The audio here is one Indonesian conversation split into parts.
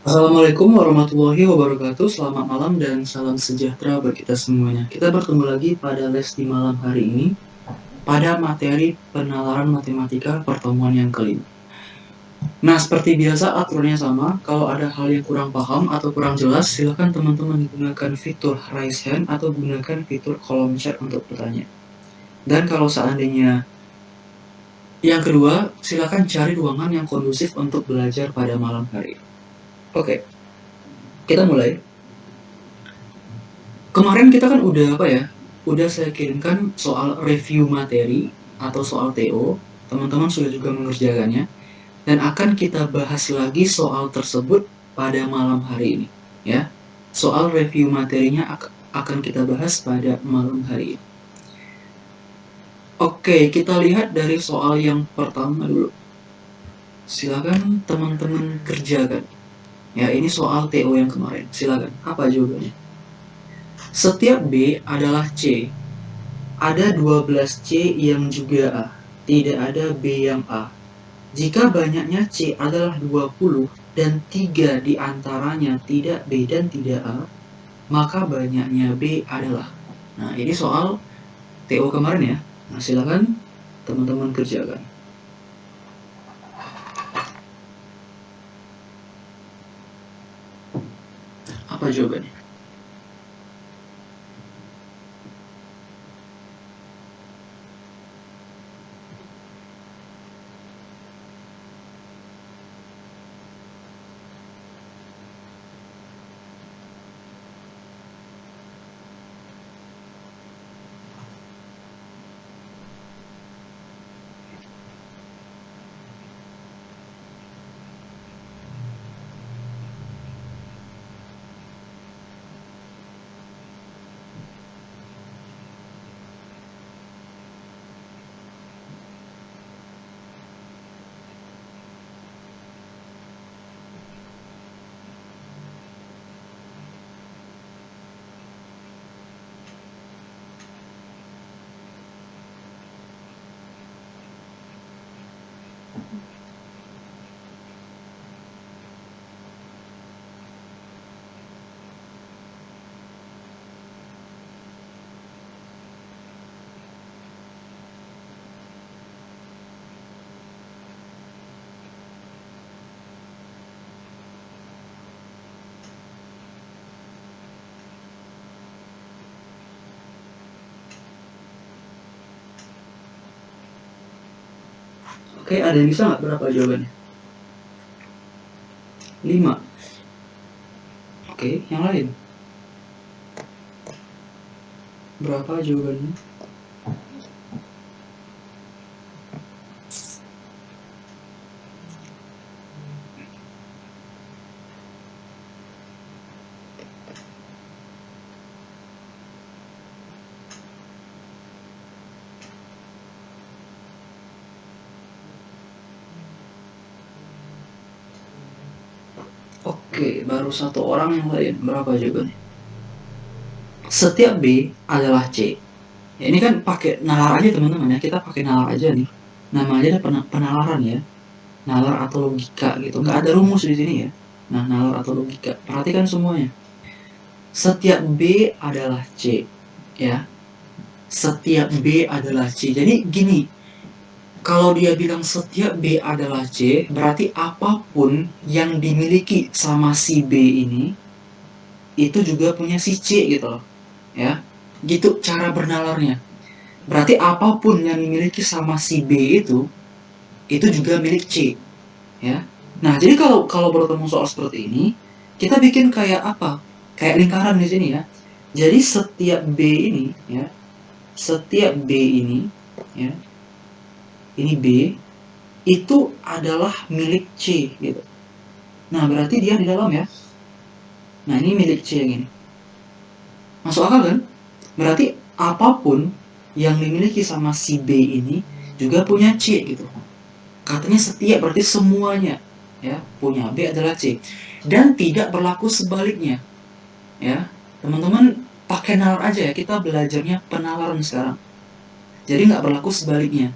Assalamualaikum warahmatullahi wabarakatuh. Selamat malam dan salam sejahtera bagi kita semuanya. Kita bertemu lagi pada les di malam hari ini pada materi penalaran matematika pertemuan yang kelima. Nah, seperti biasa aturannya sama. Kalau ada hal yang kurang paham atau kurang jelas, silakan teman-teman gunakan fitur raise hand atau gunakan fitur kolom chat untuk bertanya. Dan kalau seandainya yang kedua, silakan cari ruangan yang kondusif untuk belajar pada malam hari. Oke, kita mulai. Kemarin kita kan udah saya kirimkan soal review materi atau soal TO. Teman-teman sudah juga mengerjakannya. Dan akan kita bahas lagi soal tersebut pada malam hari ini. Ya, soal review materinya akan kita bahas pada malam hari ini. Oke, kita lihat dari soal yang pertama dulu. Silakan teman-teman kerjakan. Ya, ini soal TO yang kemarin. Silakan. Apa jawabannya? Setiap B adalah C. Ada 12 C yang juga A. Tidak ada B yang A. Jika banyaknya C adalah 20 dan 3 diantaranya tidak B dan tidak A, maka banyaknya B adalah. Nah, ini soal TO kemarin ya. Nah, silakan teman-teman kerjakan. Apa jawabannya? Oke, ada yang bisa nggak berapa jawabannya? 5. Oke, yang lain? Berapa jawabannya? Oke, baru satu orang yang lain. Berapa jawabannya? Setiap B adalah C. Ya, ini kan pakai nalar aja teman-teman ya. Kita pakai nalar aja nih. Namanya ada penalaran ya. Nalar atau logika gitu. Nggak ada rumus di sini ya. Nah, nalar atau logika. Perhatikan semuanya. Setiap B adalah C. Ya. Setiap B adalah C. Jadi gini. Kalau dia bilang setiap B adalah C, berarti apapun yang dimiliki sama si B ini, itu juga punya si C gitu loh. Ya, gitu cara bernalarnya. Berarti apapun yang dimiliki sama si B itu juga milik C. Ya. Nah, jadi kalau bertemu soal seperti ini, kita bikin kayak apa? Kayak lingkaran di sini ya. Jadi setiap B ini, ya, setiap B ini, ya, ini B, itu adalah milik C gitu. Nah, berarti dia di dalam ya. Nah, ini milik C yang ini. Masuk akal kan? Berarti apapun yang dimiliki sama si B ini juga punya C gitu. Katanya setiap berarti semuanya ya punya B adalah C. Dan tidak berlaku sebaliknya. Ya. Teman-teman pakai nalar aja ya. Kita belajarnya penalaran sekarang. Jadi nggak berlaku sebaliknya.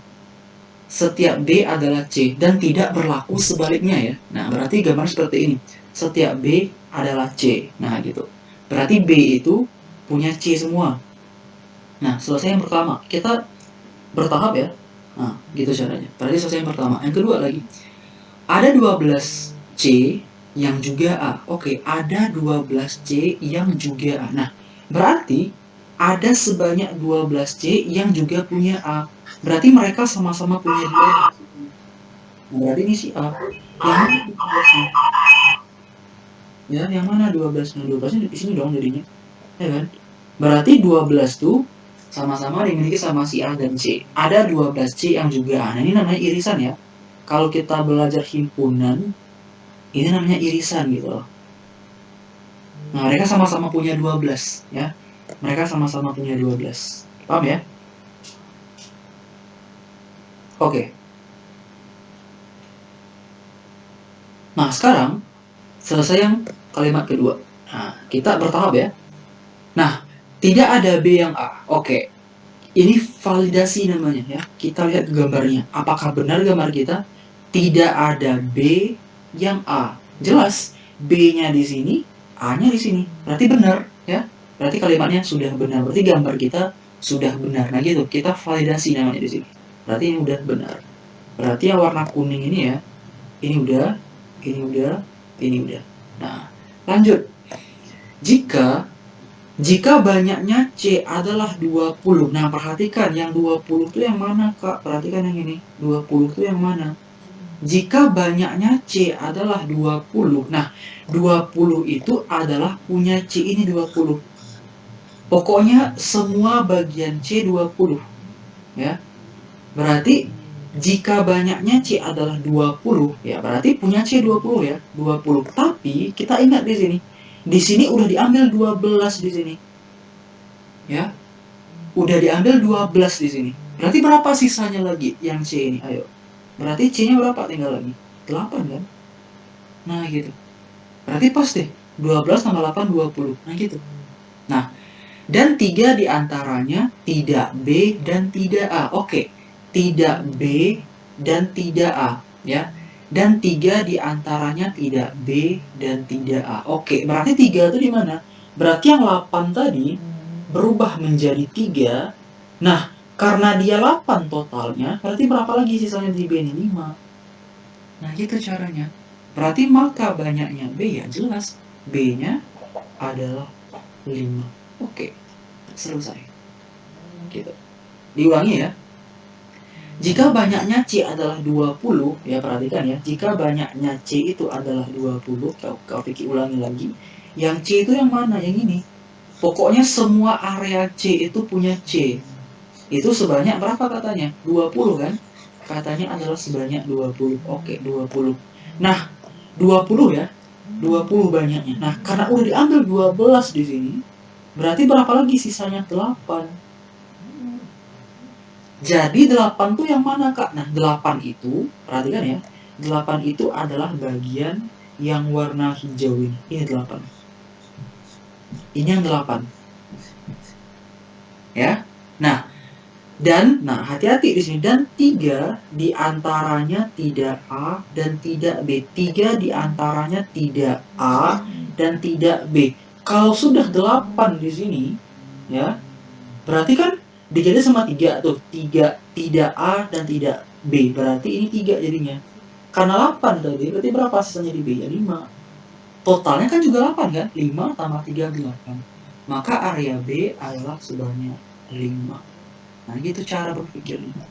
setiap B adalah C dan tidak berlaku sebaliknya ya. Nah, berarti gambar seperti ini. Setiap B adalah C. Nah, gitu. Berarti B itu punya C semua. Nah, selesai yang pertama. Kita bertahap ya. Nah, gitu caranya. Berarti selesai yang pertama. Yang kedua lagi. Ada 12 C yang juga A. Oke, ada 12 C yang juga A. Nah, berarti ada sebanyak 12 C yang juga punya A. Berarti mereka sama-sama punya 12. Nah, berarti ini si A. Yang mana 12-nya? Ya, yang mana 12? Nah, 12-nya di sini dong jadinya. Ya kan? Berarti 12 tuh sama-sama dimiliki sama si A dan C. Ada 12 C yang juga A. Nah, ini namanya irisan ya. Kalau kita belajar himpunan, ini namanya irisan gitu loh. Nah, mereka sama-sama punya 12 ya. Mereka sama-sama punya 12. Paham ya? Oke. Nah, sekarang selesai yang kalimat kedua. Nah, kita bertahap ya. Nah, tidak ada B yang A. Oke. Ini validasi namanya ya. Kita lihat gambarnya. Apakah benar gambar kita? Tidak ada B yang A. Jelas B-nya di sini, A-nya di sini. Berarti benar ya. Berarti kalimatnya sudah benar. Berarti gambar kita sudah benar. Nah, gitu. Kita validasi namanya di sini. Berarti ini udah benar. Berarti yang warna kuning ini ya. Ini udah, ini udah, ini udah. Nah, lanjut. Jika banyaknya C adalah 20. Nah, perhatikan yang 20 itu yang mana, Kak? Perhatikan yang ini. 20 itu yang mana? Jika banyaknya C adalah 20. Nah, 20 itu adalah punya C ini 20. Pokoknya semua bagian C 20. Ya. Berarti jika banyaknya C adalah 20, ya berarti punya C 20 ya. 20. Tapi kita ingat di sini. Di sini udah diambil 12 di sini. Ya. Udah diambil 12 di sini. Berarti berapa sisanya lagi yang C ini? Ayo. Berarti C-nya berapa tinggal lagi? 8 kan? Nah, gitu. Berarti pas deh. 12 tambah 8, 20. Nah, gitu. Nah, dan 3 diantaranya tidak B dan tidak A. Oke. Tidak B dan tidak A. Ya. Dan 3 diantaranya tidak B dan tidak A. Oke. Berarti 3 itu di mana? Berarti yang 8 tadi berubah menjadi 3. Nah, karena dia 8 totalnya, berarti berapa lagi sisanya di B ini? 5. Nah, gitu caranya. Berarti maka banyaknya B ya jelas. B-nya adalah 5. Oke, selesai. Gitu. Diulangi ya. Jika banyaknya C adalah 20, ya perhatikan ya. Jika banyaknya C itu adalah 20, kau pikir ulangi lagi. Yang C itu yang mana? Yang ini. Pokoknya semua area C itu punya C. Itu sebanyak berapa katanya? 20 kan? Katanya adalah sebanyak 20. Oke, 20. Nah, 20 ya. 20 banyaknya. Nah, karena udah diambil 12 di sini, berarti berapa lagi sisanya? 8. Jadi 8 tuh yang mana, Kak? Nah, 8 itu, perhatikan ya. 8 itu adalah bagian yang warna hijau ini. Ini 8. Ini yang 8. Ya. Nah, hati-hati di sini. Dan 3 diantaranya tidak A dan tidak B. 3 diantaranya tidak A dan tidak B. Kalau sudah 8 di sini, ya, berarti kan dijadi sama 3 tuh. 3 tidak A dan tidak B. Berarti ini 3 jadinya. Karena 8 tadi, berarti berapa sisanya di B? Ya 5. Totalnya kan juga 8 kan? 5 tambah 3, 8. Maka area B adalah sebanyak 5. Nah, gitu cara berpikirnya.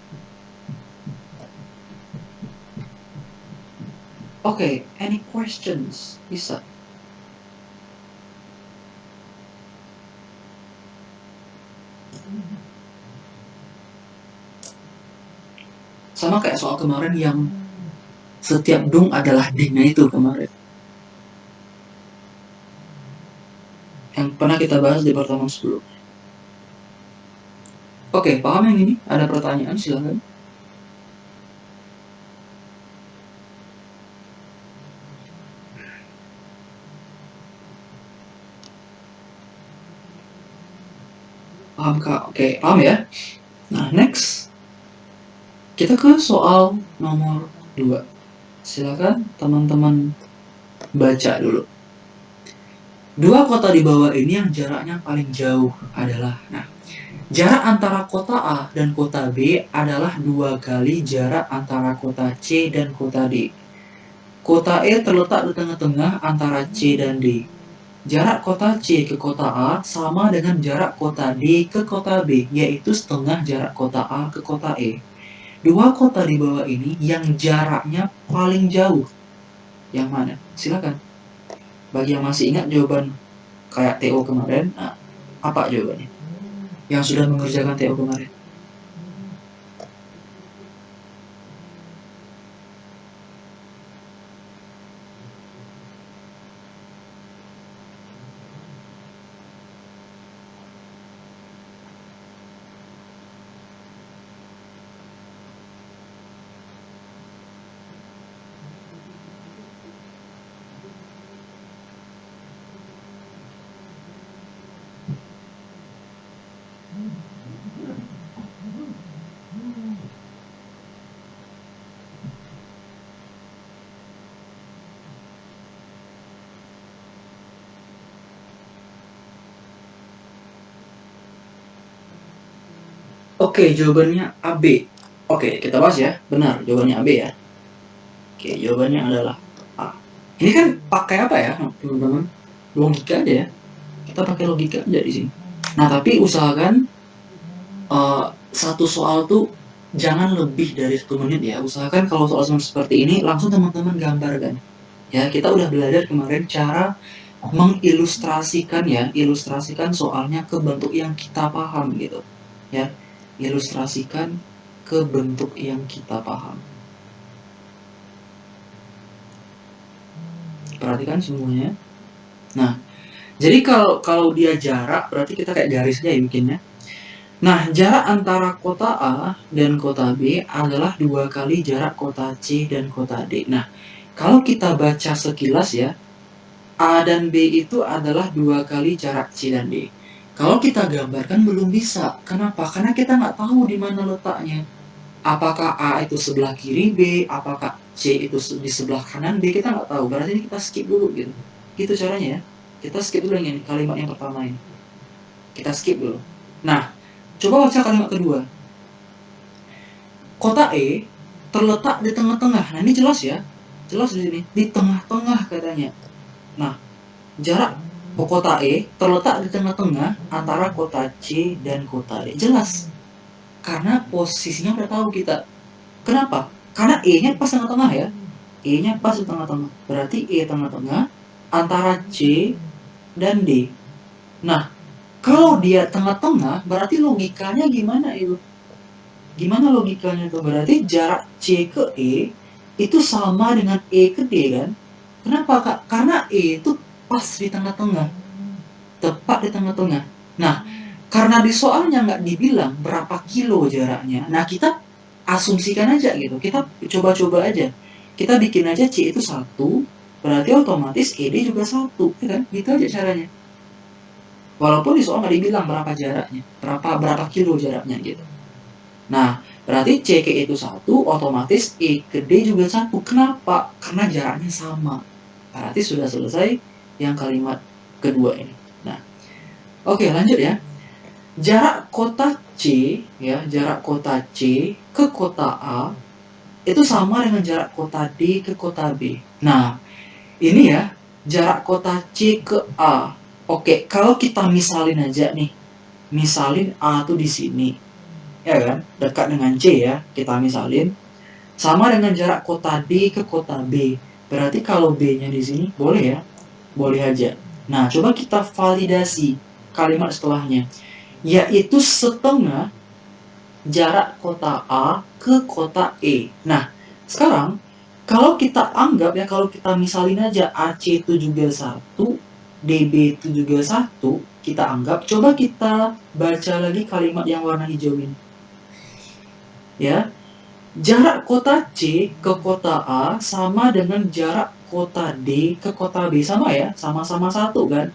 Oke, any questions? Bisa. Sama kayak soal kemarin yang setiap dung adalah D-nya itu kemarin. Yang pernah kita bahas di pertemuan sebelumnya. Oke, paham yang ini? Ada pertanyaan? Silakan. Paham, Kak? Oke, paham ya? Nah, next. Kita ke soal nomor 2. Silakan teman-teman baca dulu. Dua kota di bawah ini yang jaraknya paling jauh adalah, jarak antara kota A dan kota B adalah 2 kali jarak antara kota C dan kota D. Kota E terletak di tengah-tengah antara C dan D. Jarak kota C ke kota A sama dengan jarak kota D ke kota B, yaitu setengah jarak kota A ke kota E. Dua kota di bawah ini yang jaraknya paling jauh, yang mana? Silakan. Bagi yang masih ingat jawaban kayak TO kemarin, apa jawabannya? Yang sudah mengerjakan TO kemarin. Oke, jawabannya AB. Oke, kita bahas ya. Benar, jawabannya AB ya. Oke, jawabannya adalah A. Ini kan pakai apa ya, teman-teman? Logika aja ya. Kita pakai logika aja di sini. Nah, tapi usahakan satu soal tuh jangan lebih dari 1 menit ya. Usahakan kalau soal seperti ini langsung teman-teman gambarkan. Ya, kita udah belajar kemarin cara mengilustrasikan ya, ilustrasikan soalnya ke bentuk yang kita paham gitu. Ya, ilustrasikan ke bentuk yang kita paham. Perhatikan semuanya. Nah, jadi kalau dia jarak berarti kita kayak garis aja ya bikinnya. Nah, jarak antara kota A dan kota B adalah 2 kali jarak kota C dan kota D. Nah, kalau kita baca sekilas ya, A dan B itu adalah 2 kali jarak C dan D. Kalau kita gambarkan belum bisa. Kenapa? Karena kita nggak tahu di mana letaknya. Apakah A itu sebelah kiri B, apakah C itu di sebelah kanan B, kita nggak tahu. Berarti ini kita skip dulu gitu. Gitu caranya ya. Kita skip dulu yang ini, kalimat yang pertama ini. Kita skip dulu. Nah, coba baca kalimat kedua. Kota E terletak di tengah-tengah. Nah, ini jelas ya. Jelas di sini, di tengah-tengah katanya. Nah, jarak kota E terletak di tengah-tengah antara kota C dan kota D. Jelas. Karena posisinya udah tahu kita. Kenapa? Karena E-nya pas tengah-tengah ya. E-nya pas di tengah-tengah. Berarti E tengah-tengah antara C dan D. Nah, kalau dia tengah-tengah, berarti logikanya gimana itu? Gimana logikanya itu? Berarti jarak C ke E itu sama dengan E ke D kan? Kenapa, Kak? Karena E itu pas di tengah-tengah, tepat di tengah-tengah. Nah, karena di soalnya nggak dibilang berapa kilo jaraknya, nah kita asumsikan aja gitu, kita coba-coba aja, kita bikin aja C itu 1, berarti otomatis ED juga 1, ya kan? Gitu aja caranya. Walaupun di soal nggak dibilang berapa jaraknya, berapa kilo jaraknya gitu. Nah, berarti C ke E itu 1, otomatis E ke D juga 1. Kenapa? Karena jaraknya sama. Berarti sudah selesai yang kalimat kedua ini. Nah, oke lanjut ya. Jarak kota C ya, jarak kota C ke kota A itu sama dengan jarak kota D ke kota B. Nah, ini ya, jarak kota C ke A. Oke, kalau kita misalin aja nih. Misalin A tuh di sini. Ya kan? Dekat dengan C ya, kita misalin. Sama dengan jarak kota D ke kota B. Berarti kalau B-nya di sini boleh ya? Boleh aja. Nah, coba kita validasi kalimat setelahnya. Yaitu setengah jarak kota A ke kota E. Nah, sekarang kalau kita anggap ya, kalau kita misalin aja AC itu juga 1, DB itu juga 1, kita anggap, coba kita baca lagi kalimat yang warna hijau ini. Ya, jarak kota C ke kota A sama dengan jarak kota D ke kota B. Sama ya, sama-sama 1 kan?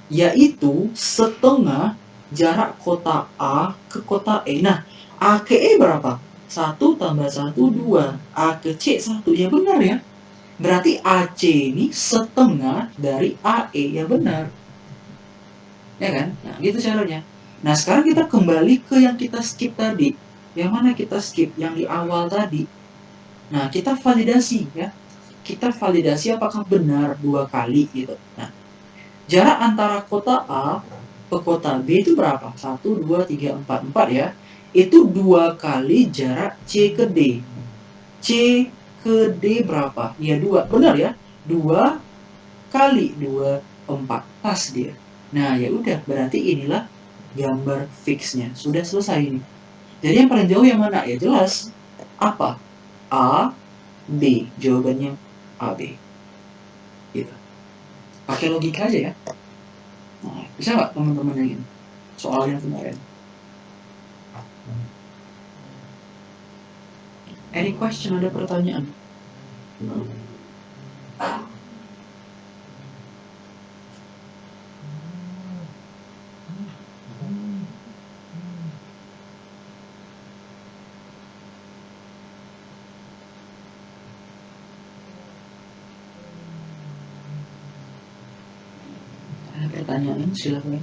Yaitu setengah jarak kota A ke kota E. Nah, A ke E berapa? 1 tambah 1, 2. A ke C 1. Ya benar ya. Berarti AC ini setengah dari AE. Ya benar. Ya kan? Nah, gitu caranya. Nah, sekarang kita kembali ke yang kita skip tadi. Yang mana kita skip? Yang di awal tadi. Nah, kita validasi ya. Kita validasi apakah benar 2 kali gitu. Nah, jarak antara kota A ke kota B itu berapa? 1, 2, 3, 4. 4 ya. Itu 2 kali jarak C ke D. C ke D berapa? Ya 2. Benar ya? 2 kali 2, 4. Pas dia. Nah, ya udah. Berarti inilah gambar fixnya. Sudah selesai ini. Jadi yang paling jauh yang mana? Ya jelas. Apa? A, B. Jawabannya AB. Gitu. Pakai logika aja ya. Nah, bisa nggak teman-teman yang ini? Soal yang kemarin. Any question? Ada pertanyaan? Ada pertanyaan? Silakan.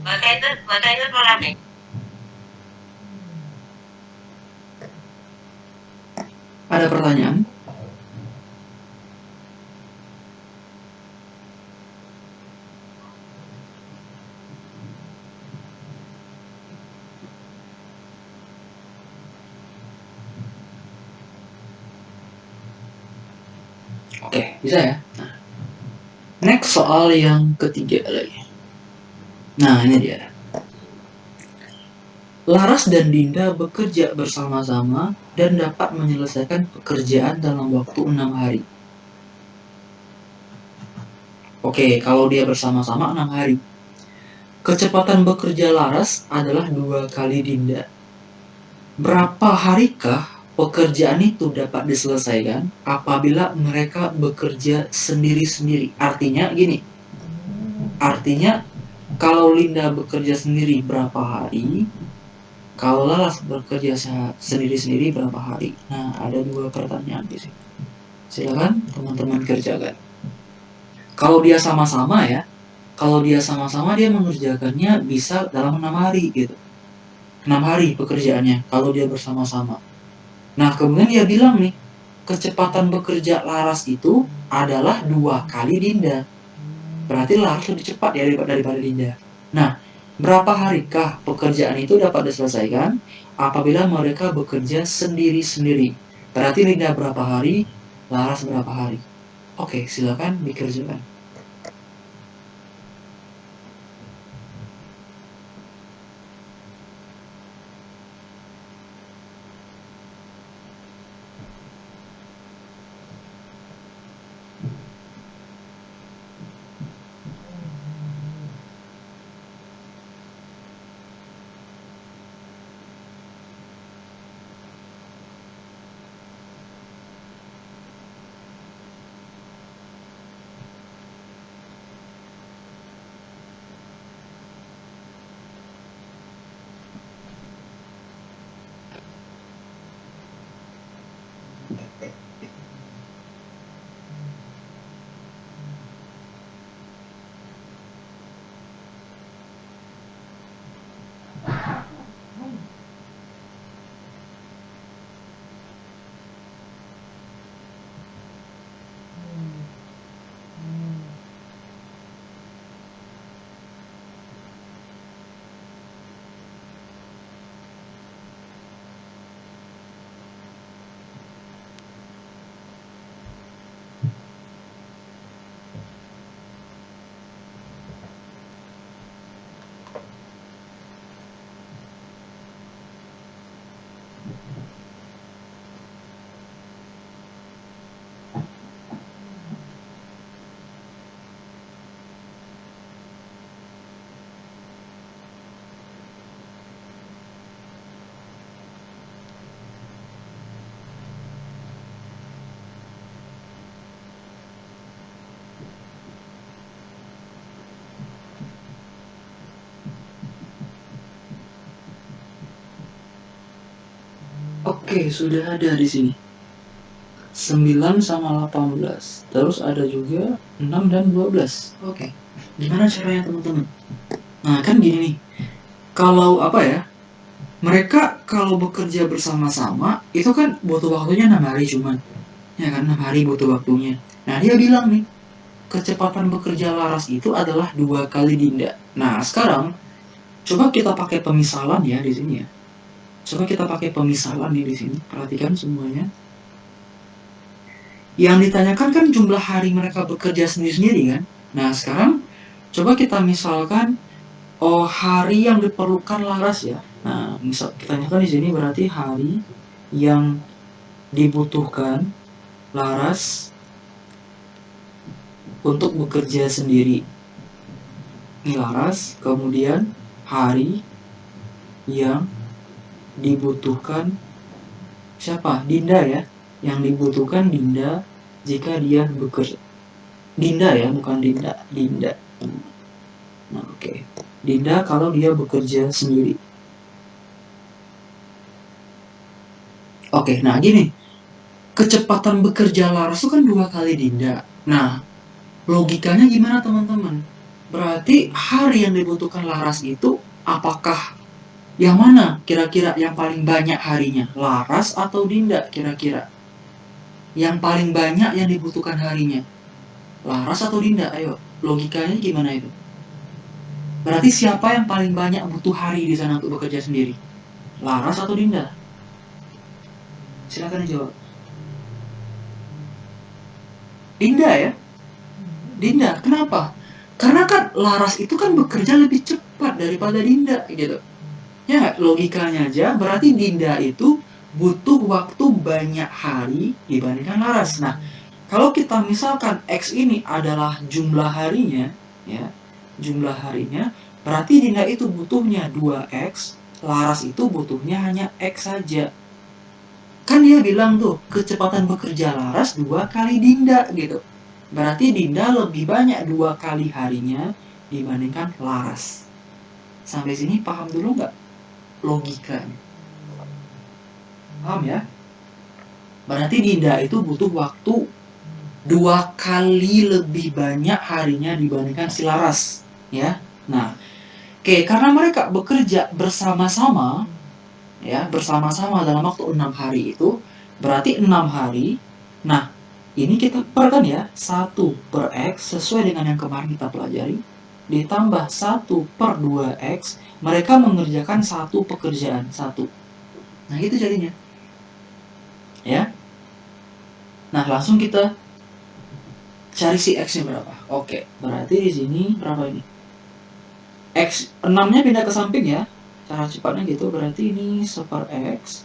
Baca itu polanya. Ada pertanyaan? Oke, bisa ya. Nah, next soal yang ketiga lagi. Nah, ini dia. Laras dan Dinda bekerja bersama-sama dan dapat menyelesaikan pekerjaan dalam waktu 6 hari. Oke, kalau dia bersama-sama 6 hari. Kecepatan bekerja Laras adalah 2 kali Dinda. Berapa harikah pekerjaan itu dapat diselesaikan apabila mereka bekerja sendiri-sendiri? Artinya gini. Artinya kalau Linda bekerja sendiri berapa hari? Kalau Laras bekerja sendiri-sendiri berapa hari? Nah, ada 2 pertanyaan di sini. Silakan teman-teman kerjakan. Kalau dia sama-sama ya, kalau dia sama-sama dia mengerjakannya bisa dalam 6 hari gitu. 6 hari pekerjaannya kalau dia bersama-sama. Nah, kemudian dia bilang nih, kecepatan bekerja Laras itu adalah 2 kali Dinda. Berarti Laras lebih cepat ya daripada Dinda. Nah, berapa harikah pekerjaan itu dapat diselesaikan apabila mereka bekerja sendiri-sendiri? Berarti Linda berapa hari, Laras berapa hari? Oke, silakan dikerjakan. Oke, sudah ada di sini. 9 sama 18. Terus ada juga 6 dan 12. Oke. Gimana caranya teman-teman? Nah, kan gini nih. Kalau apa ya? Mereka kalau bekerja bersama-sama, itu kan butuh waktunya 6 hari cuman. Ya kan, 6 hari butuh waktunya. Nah, dia bilang nih, kecepatan bekerja laras itu adalah 2 kali Dinda. Nah, sekarang coba kita pakai pemisalan ya di sini ya. Coba kita pakai pemisalan nih di sini. Perhatikan semuanya. Yang ditanyakan kan jumlah hari mereka bekerja sendiri-sendiri kan. Nah, sekarang coba kita misalkan hari yang diperlukan laras ya. Nah, misal kita tanyakan di sini berarti hari yang dibutuhkan laras untuk bekerja sendiri. Ini laras, kemudian hari yang dibutuhkan siapa? Dinda ya. Yang dibutuhkan Dinda jika dia bekerja. Dinda ya, bukan Dinda. Dinda. Nah, oke. Dinda kalau dia bekerja sendiri. Oke, nah gini. Kecepatan bekerja laras itu kan 2 kali Dinda. Nah, logikanya gimana teman-teman? Berarti hari yang dibutuhkan laras itu apakah yang mana kira-kira yang paling banyak harinya? Laras atau Dinda kira-kira? Yang paling banyak yang dibutuhkan harinya? Laras atau Dinda? Ayo, logikanya gimana itu? Berarti siapa yang paling banyak butuh hari di sana untuk bekerja sendiri? Laras atau Dinda? Silakan dijawab. Dinda ya? Dinda, kenapa? Karena kan Laras itu kan bekerja lebih cepat daripada Dinda gitu. Ya, logikanya aja berarti Dinda itu butuh waktu banyak hari dibandingkan Laras. Nah, kalau kita misalkan X ini adalah jumlah harinya, ya, jumlah harinya, berarti Dinda itu butuhnya 2X, Laras itu butuhnya hanya X saja. Kan dia bilang tuh, kecepatan bekerja Laras 2 kali Dinda gitu. Berarti Dinda lebih banyak 2 kali harinya dibandingkan Laras. Sampai sini paham dulu nggak logikanya? Paham ya? Berarti Dinda itu butuh waktu 2 kali lebih banyak harinya dibandingkan si Laras. Ya. Nah, karena mereka bekerja bersama-sama, ya, bersama-sama dalam waktu 6 hari itu, berarti 6 hari. Nah, ini kita per kan ya, 1 per X sesuai dengan yang kemarin kita pelajari, ditambah 1 per 2X, mereka mengerjakan satu pekerjaan, satu. Nah, itu jadinya. Ya. Nah, langsung kita cari si X-nya berapa. Oke, berarti di sini berapa ini? X, 6-nya pindah ke samping ya. Cara cepatnya gitu, berarti ini 1 per X,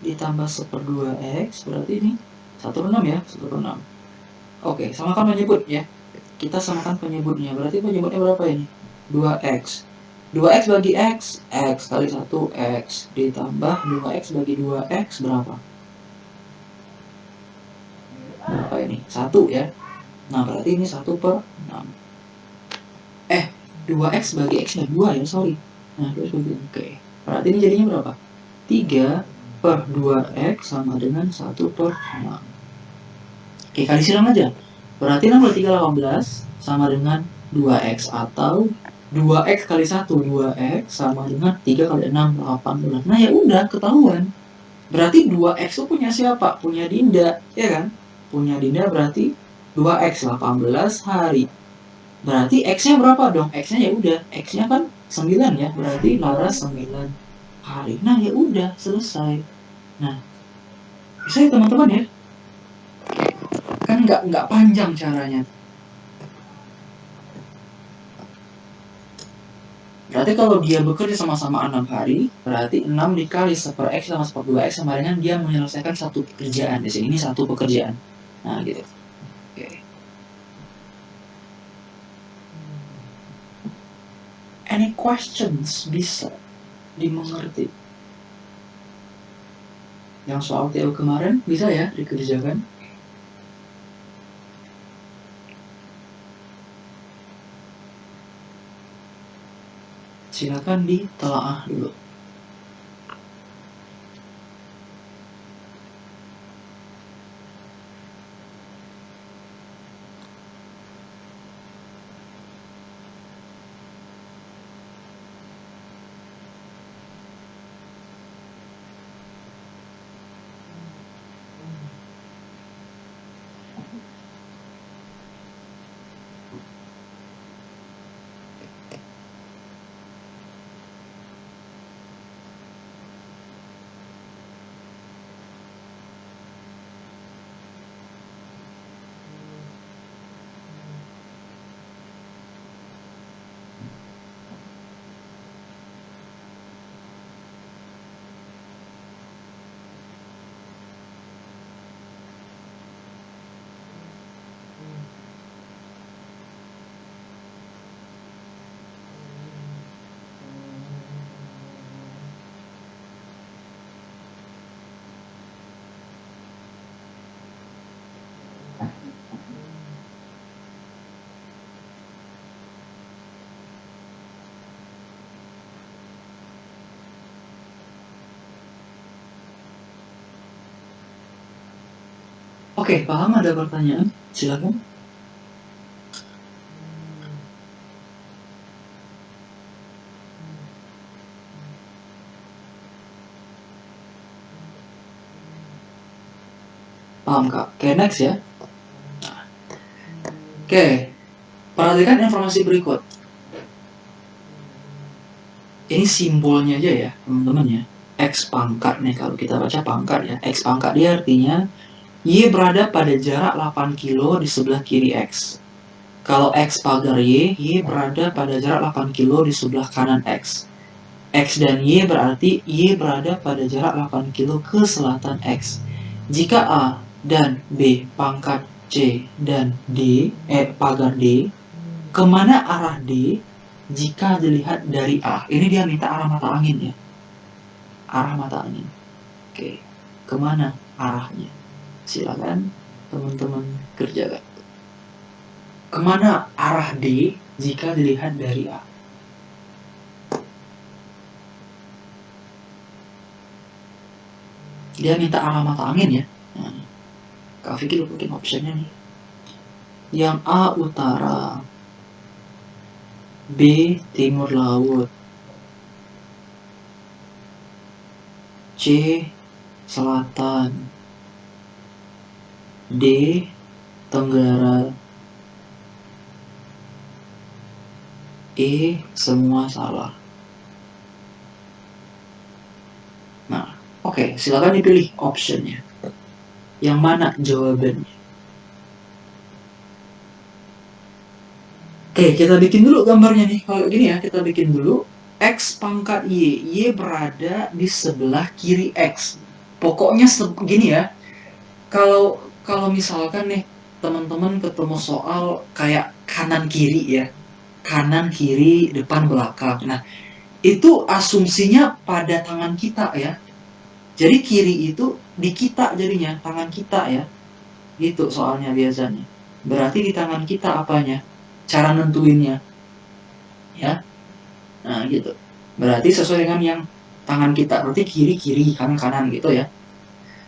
ditambah 1 per 2X, berarti ini 1 per 6 ya, 1 per 6. Oke, samakan penyebut ya. Kita samakan penyebutnya, berarti penyebutnya berapa ini? 2X. 2X bagi X, X kali 1, X. Ditambah 2X bagi 2X, berapa? Berapa ini? 1 ya. Nah, berarti ini 1 per 6. 2X bagi X nya 2 ya, sorry. Nah, 2X bagi oke. Berarti ini jadinya berapa? 3 per 2X sama dengan 1 per 6. Oke, kali silang aja. Berarti 6 kali 3, 18 sama dengan 2X. Atau 2X kali 1, 2X sama dengan 3 kali 6, 18. Nah, ya udah, ketahuan. Berarti 2X itu punya siapa? Punya Dinda, ya kan? Punya Dinda berarti 2X 18 hari. Berarti X-nya berapa dong? X-nya ya udah, X-nya kan 9 ya, berarti Laras 9 hari. Nah, ya udah, selesai. Nah, bisa ya teman-teman ya? Kan nggak panjang caranya. Berarti kalau dia bekerja sama-sama 6 hari, berarti 6 dikali 1 per X sama 1 per 2X sama dengan dia menyelesaikan satu pekerjaan. Di sini ini satu pekerjaan. Nah, gitu. Oke. Any questions bisa dimengerti? Yang soal TO kemarin bisa ya dikerjakan? Silakan ditelaah dulu. Oke, paham, ada pertanyaan? Silakan. Paham, Kak? Oke, next ya. Oke, perhatikan informasi berikut. Ini simbolnya aja ya, teman-teman ya. X pangkat nih, kalau kita baca pangkat ya. X pangkat dia artinya Y berada pada jarak 8 kilo di sebelah kiri X. Kalau X pagar Y berada pada jarak 8 kilo di sebelah kanan X. X dan Y berarti Y berada pada jarak 8 kilo ke selatan X. Jika A dan B pangkat C dan D, pagar D, kemana arah D jika dilihat dari A? Ini dia minta arah mata angin ya. Arah mata angin. Oke, kemana arahnya? Silakan teman-teman kerjakan. Kemana arah D jika dilihat dari A? Dia minta arah mata angin ya. Nah, Kak Fikri bikin optionnya nih. Yang A utara, B timur laut, C selatan, D tenggara, E semua salah. Nah, oke, silakan dipilih optionnya. Yang mana jawabannya? Oke, kita bikin dulu gambarnya nih. Kalau gini ya, kita bikin dulu. X pangkat Y. Y berada di sebelah kiri X. Pokoknya gini ya. Kalau misalkan nih, teman-teman ketemu soal kayak kanan kiri ya. Kanan, kiri, depan, belakang. Nah, itu asumsinya pada tangan kita ya. Jadi kiri itu di kita jadinya, tangan kita ya. Gitu soalnya biasanya. Berarti di tangan kita apanya? Cara nentuinnya. Ya. Nah, gitu. Berarti sesuai dengan yang tangan kita. Berarti kiri, kanan gitu ya.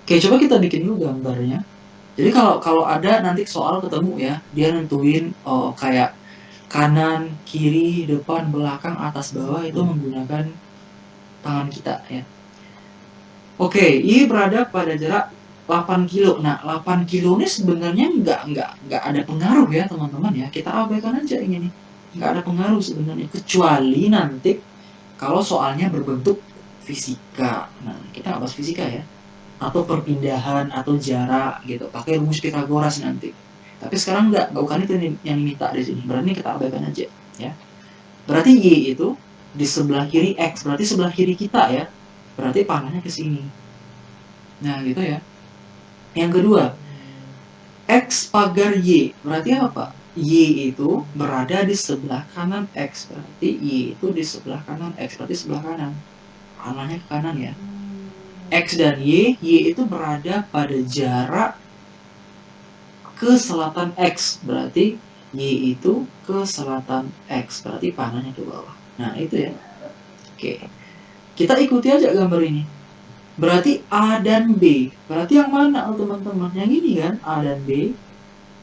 Oke, coba kita bikin dulu gambarnya. Jadi kalau ada nanti soal ketemu ya, dia nentuin kayak kanan, kiri, depan, belakang, atas, bawah itu menggunakan tangan kita ya. Oke, Y berada pada jarak 8 kilo. Nah, 8 kilo ini sebenarnya nggak ada pengaruh ya teman-teman ya. Kita abaikan aja ini nih. Nggak ada pengaruh sebenarnya. Kecuali nanti kalau soalnya berbentuk fisika. Nah, kita nggak bahas fisika ya. Atau perpindahan, atau jarak gitu. Pakai rumus Pitagoras nanti. Tapi sekarang bukan itu yang diminta di sini. Berarti kita abaikan aja ya. Berarti Y itu di sebelah kiri X. Berarti sebelah kiri kita ya. Berarti panahnya ke sini. Nah, gitu ya. Yang kedua, X pagar Y. Berarti apa? Y itu berada di sebelah kanan X. Berarti Y itu di sebelah kanan X. Berarti sebelah kanan. Panahnya ke kanan ya. X dan Y itu berada pada jarak ke selatan X. Berarti Y itu ke selatan X. Berarti panahnya ke bawah. Nah, itu ya. Oke. Kita ikuti aja gambar ini. Berarti A dan B. Berarti yang mana teman-teman? Yang ini kan, A dan B.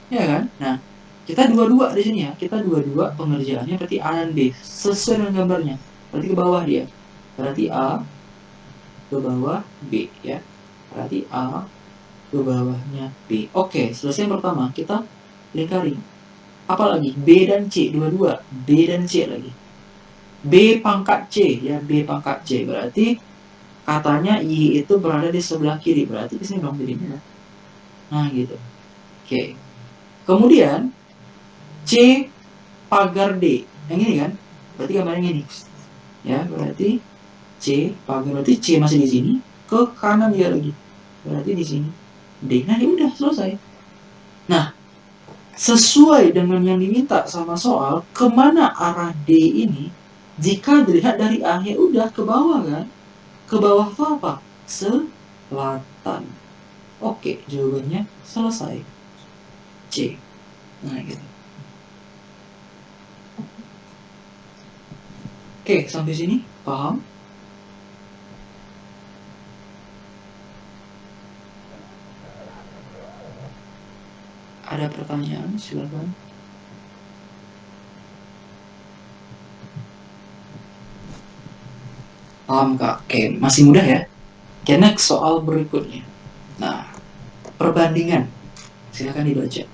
Ya kan? Nah, kita dua-dua di sini ya. Kita dua-dua pengerjaannya berarti A dan B. Sesuai dengan gambarnya. Berarti ke bawah dia. Berarti A ke bawah B ya. Berarti A ke bawahnya B. Oke, selesai yang pertama. Kita lingkari. Apa lagi? B dan C. Dua-dua. B dan C lagi. B pangkat C ya. B pangkat C. Berarti katanya Y itu berada di sebelah kiri. Berarti di sini dong jadinya. Nah, gitu. Oke. Kemudian C pagar D. Yang ini kan? Berarti gambarnya ini. Ya, berarti C pagar, berarti C masih di sini, ke kanan dia lagi. Berarti di sini D. Nah, ya udah selesai. Nah, sesuai dengan yang diminta sama soal, kemana arah D ini? Jika dilihat dari A, ya udah ke bawah kan? Ke bawah itu apa? Selatan. Oke, jawabannya selesai. C. Nah, gitu. Oke, sampai sini paham? Ada pertanyaan? Silakan. Paham Kak? Oke, masih mudah ya. Oke, next soal berikutnya. Nah, perbandingan. Silakan dibaca.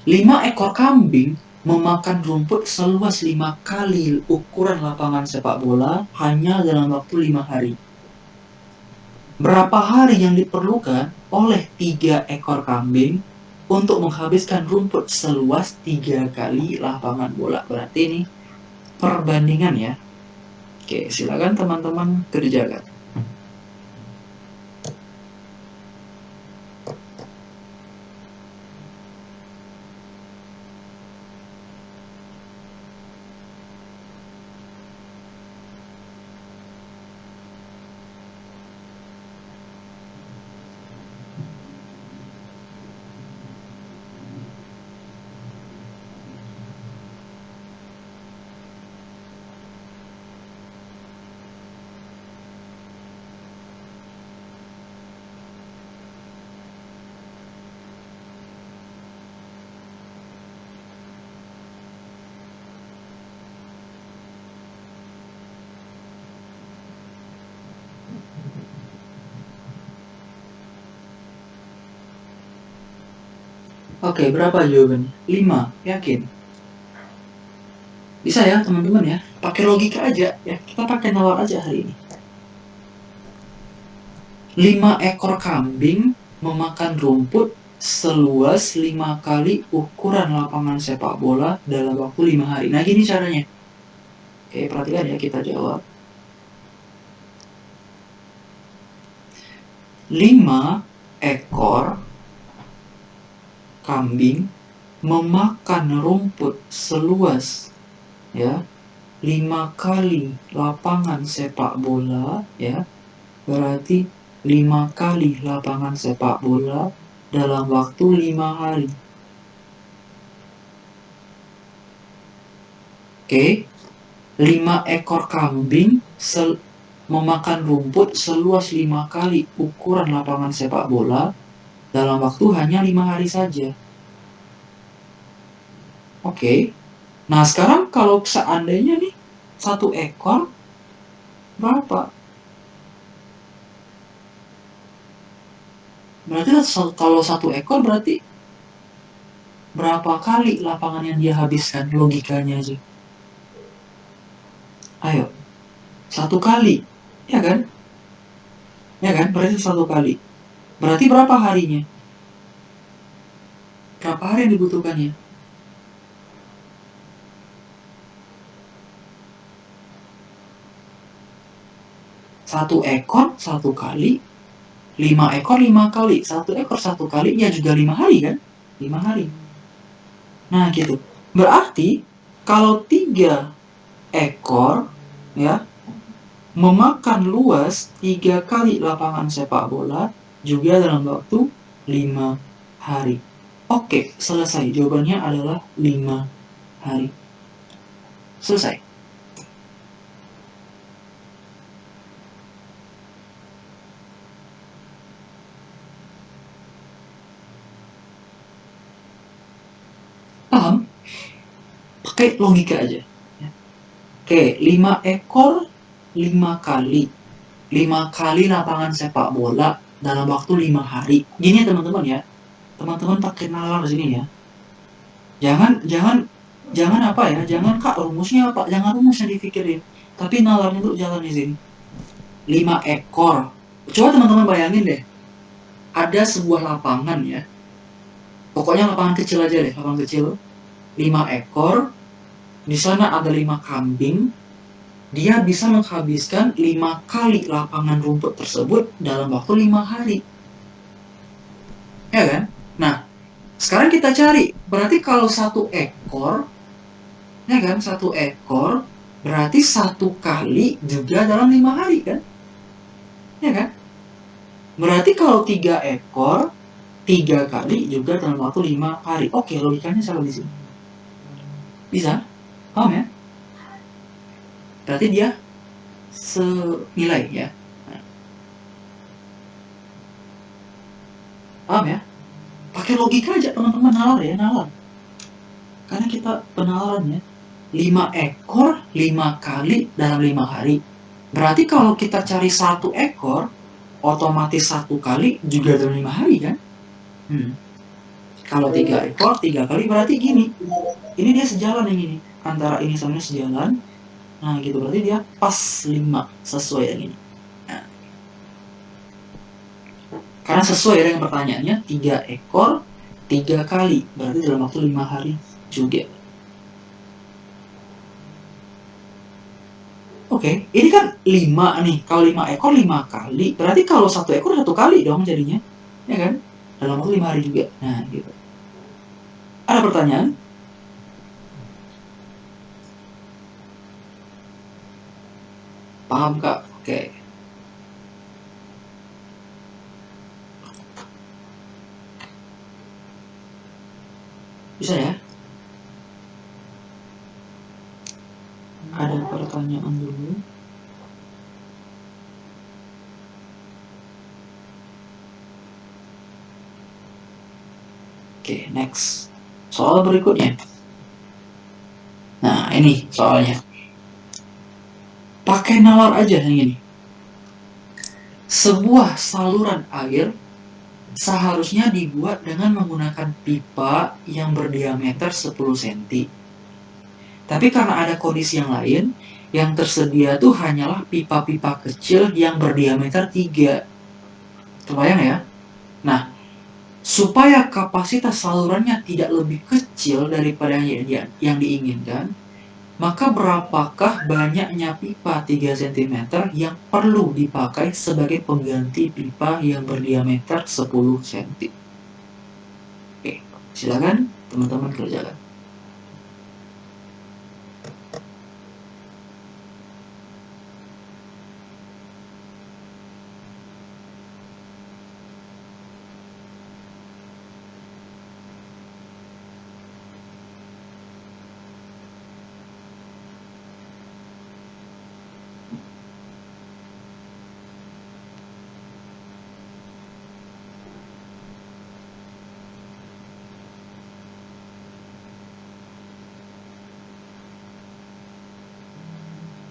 5 ekor kambing memakan rumput seluas 5 kali ukuran lapangan sepak bola hanya dalam waktu 5 hari. Berapa hari yang diperlukan oleh 3 ekor kambing untuk menghabiskan rumput seluas 3 kali lapangan bola? Berarti ini perbandingan ya. Oke, silakan teman-teman kerjakan. Oke, berapa jawabannya? 5, yakin? Bisa ya teman-teman ya, pakai logika aja ya, kita pakai nalar aja hari ini. 5 ekor kambing memakan rumput seluas 5 kali ukuran lapangan sepak bola dalam waktu 5 hari. Nah gini caranya. Oke, perhatikan ya, kita jawab. 5 ekor kambing memakan rumput seluas ya 5 kali lapangan sepak bola ya, berarti 5 kali lapangan sepak bola dalam waktu 5 hari. Oke, 5 ekor kambing memakan rumput seluas 5 kali ukuran lapangan sepak bola dalam waktu hanya 5 hari saja. Oke, nah sekarang kalau seandainya nih 1 ekor berapa? Berarti kalau 1 ekor berarti berapa kali lapangan yang dia habiskan? Logikanya aja. Ayo, 1 kali, ya kan? Ya kan, berarti 1 kali. Berarti berapa harinya? Berapa hari yang dibutuhkannya? 1 ekor 1 kali, 5 ekor 5 kali, 1 ekor 1 kali, ya juga 5 hari kan? 5 hari. Nah gitu. Berarti kalau 3 ekor ya memakan luas 3 kali lapangan sepak bola juga dalam waktu 5 hari. Oke, selesai. Jawabannya adalah 5 hari. Selesai. Paham? Pakai logika aja. Oke, 5 ekor 5 kali. 5 kali lapangan sepak bola dalam waktu 5 hari. Gini ya teman-teman ya. Teman-teman pakai nalar sini ya. Jangan apa ya, jangan Kak rumusnya apa, jangan rumusnya dipikirin. Tapi nalarnya tuh jalan di sini. 5 ekor. Coba teman-teman bayangin deh. Ada sebuah lapangan ya. Pokoknya lapangan kecil aja deh, lapangan kecil. 5 ekor. Di sana ada 5 kambing. Dia bisa menghabiskan 5 kali lapangan rumput tersebut dalam waktu 5 hari. Ya kan? Nah, sekarang kita cari. Berarti kalau 1 ekor, ya kan? 1 ekor berarti 1 kali juga dalam 5 hari kan? Ya kan? Berarti kalau 3 ekor 3 kali juga dalam waktu 5 hari. Oke, logikanya salah di sini. Bisa? Paham ya? Berarti dia senilai ya. Paham ya? Pakai logika aja teman-teman, nalar ya, nalar. Karena kita penalarannya 5 ekor 5 kali dalam 5 hari. Berarti kalau kita cari 1 ekor, otomatis 1 kali juga dalam 5 hari kan? Kalau 3 ekor 3 kali berarti gini. Ini dia sejalan yang ini. Antara ini sama ini sejalan. Nah gitu, berarti dia pas 5 sesuai yang ini. Nah, karena sesuai dengan pertanyaannya 3 ekor 3 kali, berarti dalam waktu 5 hari juga. Oke, ini kan 5 nih. Kalau 5 ekor 5 kali, berarti kalau 1 ekor 1 kali dong jadinya. Ya kan? Dalam waktu 5 hari juga. Nah, gitu. Ada pertanyaan? Paham, Kak? Oke. Bisa ya? Ada pertanyaan dulu. Oke, next. Soal berikutnya. Nah, ini soalnya. Pakai nalar aja yang ini. Sebuah saluran air seharusnya dibuat dengan menggunakan pipa yang berdiameter 10 cm. Tapi karena ada kondisi yang lain, yang tersedia tuh hanyalah pipa-pipa kecil yang berdiameter 3. Terbayang ya? Nah, supaya kapasitas salurannya tidak lebih kecil daripada yang diinginkan, maka berapakah banyaknya pipa 3 cm yang perlu dipakai sebagai pengganti pipa yang berdiameter 10 cm? Oke, silakan teman-teman kerjakan.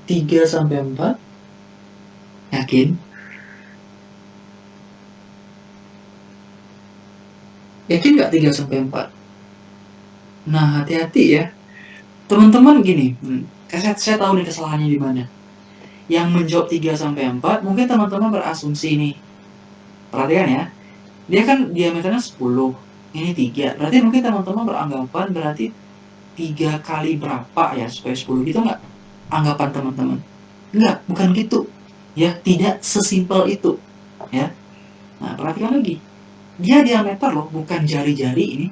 Tiga sampai 4. Yakin? Yakin nggak 3 sampai 4? Nah, hati-hati ya. Teman-teman gini, saya tahu nih kesalahannya di mana. Yang menjawab 3 sampai 4, mungkin teman-teman berasumsi nih. Perhatikan ya. Dia kan diameternya 10, ini 3. Berarti mungkin teman-teman beranggapan berarti 3 kali berapa ya supaya 10 gitu nggak? Anggapan teman-teman. Enggak, bukan gitu. Ya, tidak sesimpel itu. Ya. Nah, perhatikan lagi. Dia diameter loh, bukan jari-jari ini.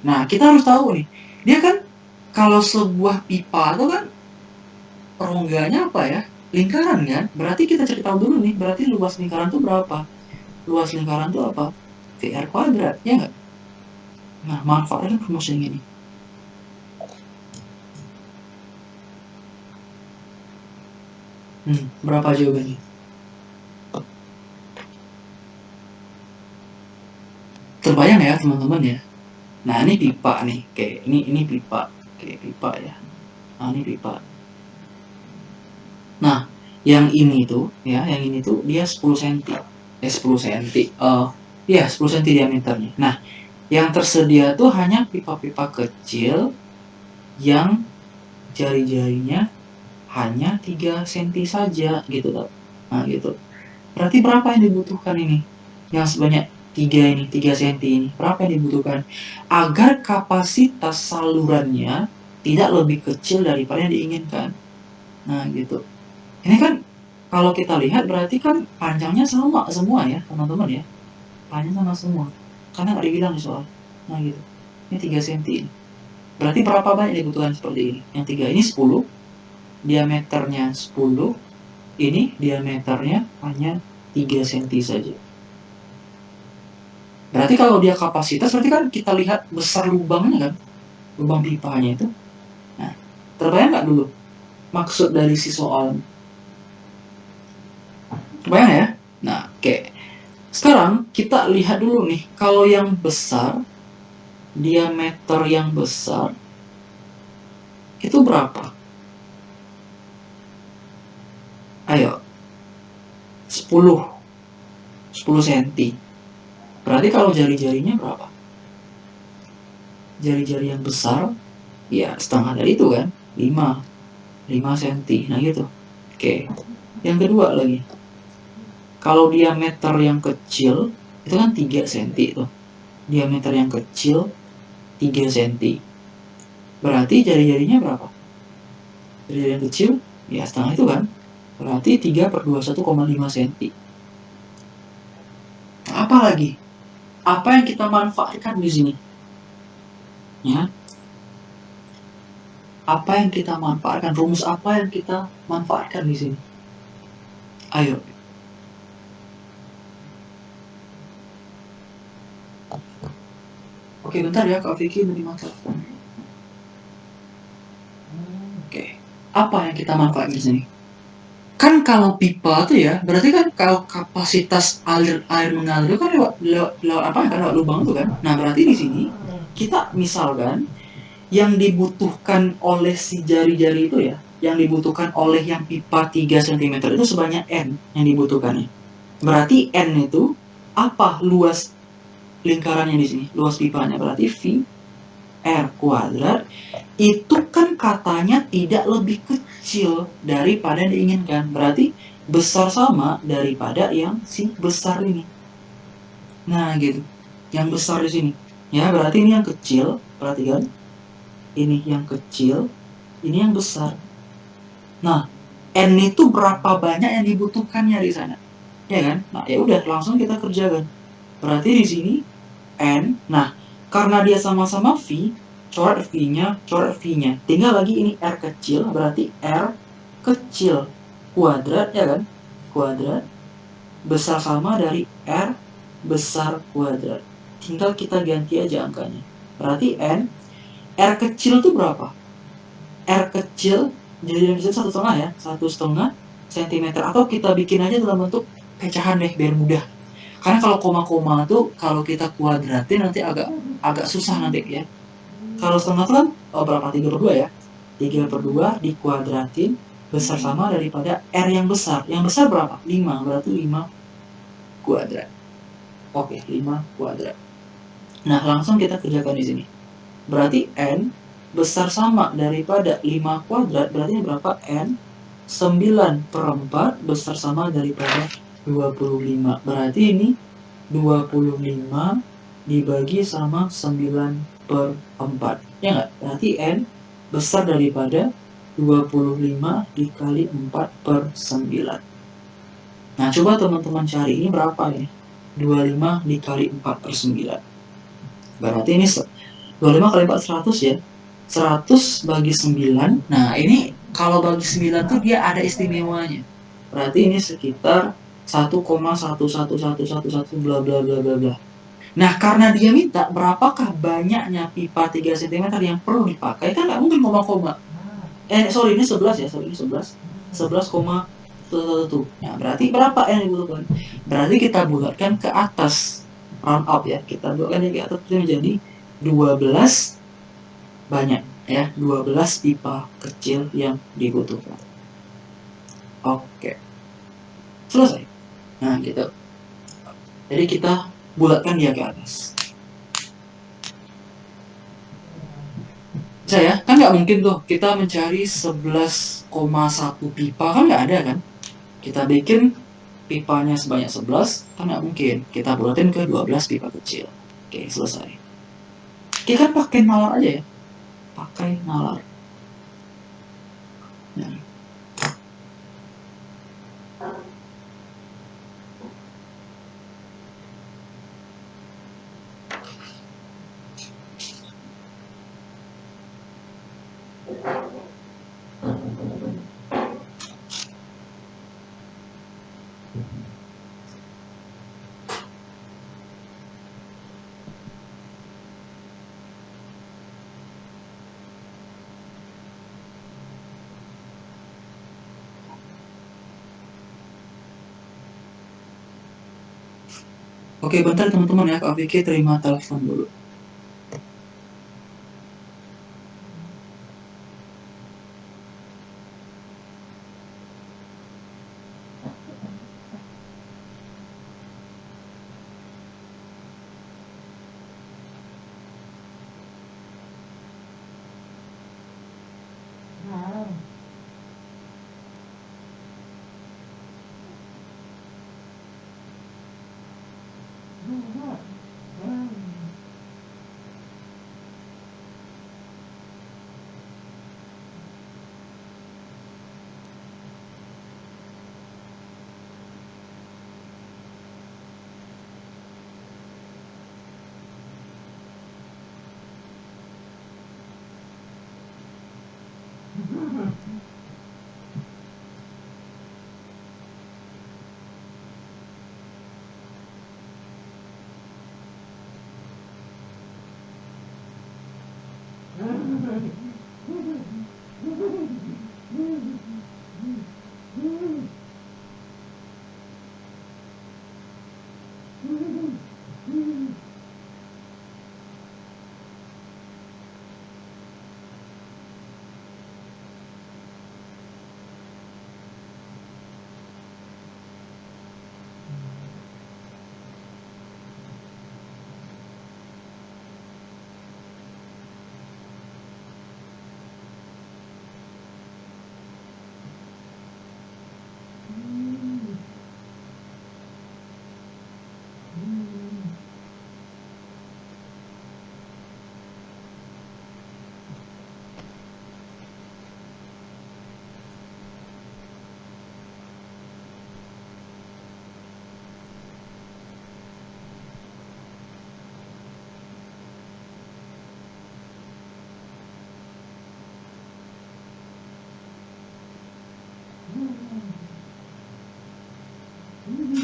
Nah, kita harus tahu nih. Dia kan kalau sebuah pipa itu kan rongganya apa ya? Lingkaran kan? Berarti kita cari tahu dulu nih, berarti luas lingkaran itu berapa? Luas lingkaran itu apa? VR kuadrat, ya nggak? Nah, manfaatnya rumus yang ini. Berapa jawabannya? Terbayang ya teman-teman ya? Nah, ini pipa nih, kayak ini pipa, kayak pipa ya. Nah, ini pipa. Nah, yang ini tuh ya, yang ini tuh dia 10 cm. 10 cm. Ya, 10 cm diameternya. Nah, yang tersedia tuh hanya pipa-pipa kecil yang jari-jarinya hanya 3 cm saja gitu loh. Nah, gitu. Berarti berapa yang dibutuhkan ini? Yang sebanyak 3 ini, 3 cm ini. Berapa yang dibutuhkan? Agar kapasitas salurannya tidak lebih kecil daripada yang diinginkan. Nah, gitu. Ini kan kalau kita lihat berarti kan panjangnya sama semua ya, teman-teman ya. Panjang sama semua. Karena nggak dibilang di soal. Nah, gitu. Ini 3 cm ini. Berarti berapa banyak dibutuhkan seperti ini? Yang 3 ini 10, diameternya 10, ini diameternya hanya 3 cm saja. Berarti kalau dia kapasitas, berarti kan kita lihat besar lubangnya kan, lubang pipanya itu. Nah, terbayang nggak dulu maksud dari si soal? Terbayang ya? Nah, oke. Sekarang kita lihat dulu nih, kalau yang besar, diameter yang besar, itu berapa? Ayo, 10 cm. Berarti kalau jari-jarinya berapa? Jari-jari yang besar, ya setengah dari itu kan, 5 cm. Nah gitu. Oke. Yang kedua lagi, kalau diameter yang kecil, itu kan 3 cm tuh. Diameter yang kecil 3 cm. Berarti jari-jarinya berapa? Jari-jari yang kecil, ya setengah itu kan. Berarti 3/21,5 cm. Apa lagi? Apa yang kita manfaatkan di sini? Ya. Apa yang kita manfaatkan? Rumus apa yang kita manfaatkan di sini? Ayo. Oke, bentar ya Kak Vicky menerima telepon. Oke. Apa yang kita manfaatkan di sini? Kan kalau pipa tuh ya, berarti kan kalau kapasitas air mengalir kan lewat apa kan, lewat lubang tuh kan. Nah, berarti di sini kita misalkan yang dibutuhkan oleh si jari-jari itu ya, yang dibutuhkan oleh yang pipa 3 cm itu sebanyak N yang dibutuhkannya. Berarti N itu apa luas lingkarannya di sini? Luas pipanya berarti V R kuadrat. Itu kan katanya tidak lebih kecil daripada yang diinginkan. Berarti besar sama daripada yang si besar ini. Nah, gitu. Yang besar di sini. Ya, berarti ini yang kecil, perhatikan. Ini yang kecil, ini yang besar. Nah, N itu berapa banyak yang dibutuhkannya di sana? Ya kan? Nah, ya udah langsung kita kerjakan. Berarti di sini N. Nah, karena dia sama-sama V, coret V-nya. Tinggal lagi ini R kecil, berarti R kecil kuadrat, ya kan? Kuadrat besar sama dari R besar kuadrat. Tinggal kita ganti aja angkanya. Berarti N, R kecil itu berapa? R kecil, jadi yang bisa 1,5 ya, 1,5 cm. Atau kita bikin aja dalam bentuk pecahan deh, biar mudah. Karena kalau koma-koma tuh kalau kita kuadratin nanti agak susah nanti ya. Kalau setengah itu kan berapa? 3/2 ya. 3/2 dikuadratin besar sama daripada R yang besar. Yang besar berapa? 5. Berarti 5 kuadrat. Oke, 5 kuadrat. Nah, langsung kita kerjakan di sini. Berarti N besar sama daripada 5 kuadrat. Berarti berapa? N 9/4 besar sama daripada 25. Berarti ini 25 dibagi sama 9/4. Ya nggak? Berarti N besar daripada 25 dikali 4/9. Nah, coba teman-teman cari ini berapa ini? 25 dikali 4/9. Berarti ini 25 kali 4 100 ya. 100 bagi 9. Nah, ini kalau bagi 9 tuh dia ada istimewanya. Berarti ini sekitar 1,11111 bla bla bla bla bla. Nah, karena dia minta berapakah banyaknya pipa 3 cm yang perlu dipakai, kan nggak mungkin koma-koma. Sorry, ini 11 ya, sorry, ini 11. 11,1. Nah, berarti berapa yang dibutuhkan? Berarti kita bulatkan ke atas, round up ya. Kita bulatkan ke atas menjadi 12 banyak ya, 12 pipa kecil yang dibutuhkan. Oke. Selesai. Nah, gitu. Jadi kita bulatkan dia ke atas. Saya kan nggak mungkin tuh kita mencari 11,1 pipa, kan nggak ada kan. Kita bikin pipanya sebanyak 11, kan nggak mungkin. Kita bulatin ke 12 pipa kecil. Oke, selesai. Kita pakai nalar aja ya. Pakai nalar. Nah. Oke, bentar teman-teman ya, Kak Vicky terima telepon dulu.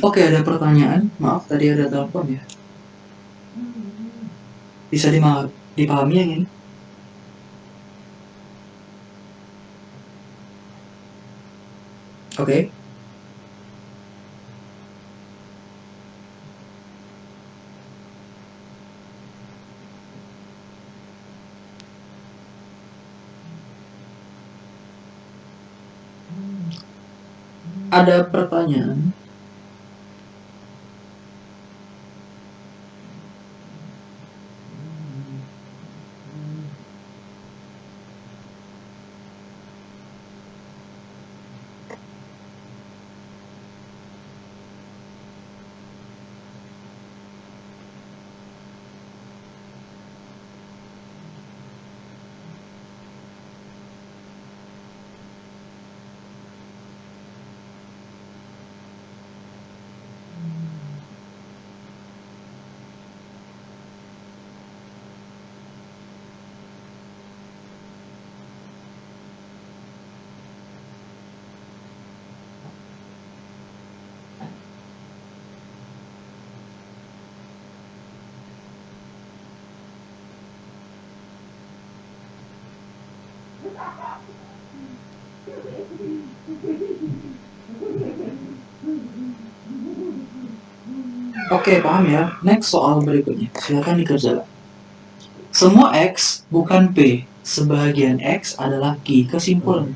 Oke, ada pertanyaan. Maaf, tadi ada telepon ya. Bisa dipahami yang ini? Oke. Ada pertanyaan. Oke, paham ya. Next soal berikutnya. Silakan dikerjakan. Semua X bukan P. Sebagian X adalah Q. Kesimpulan.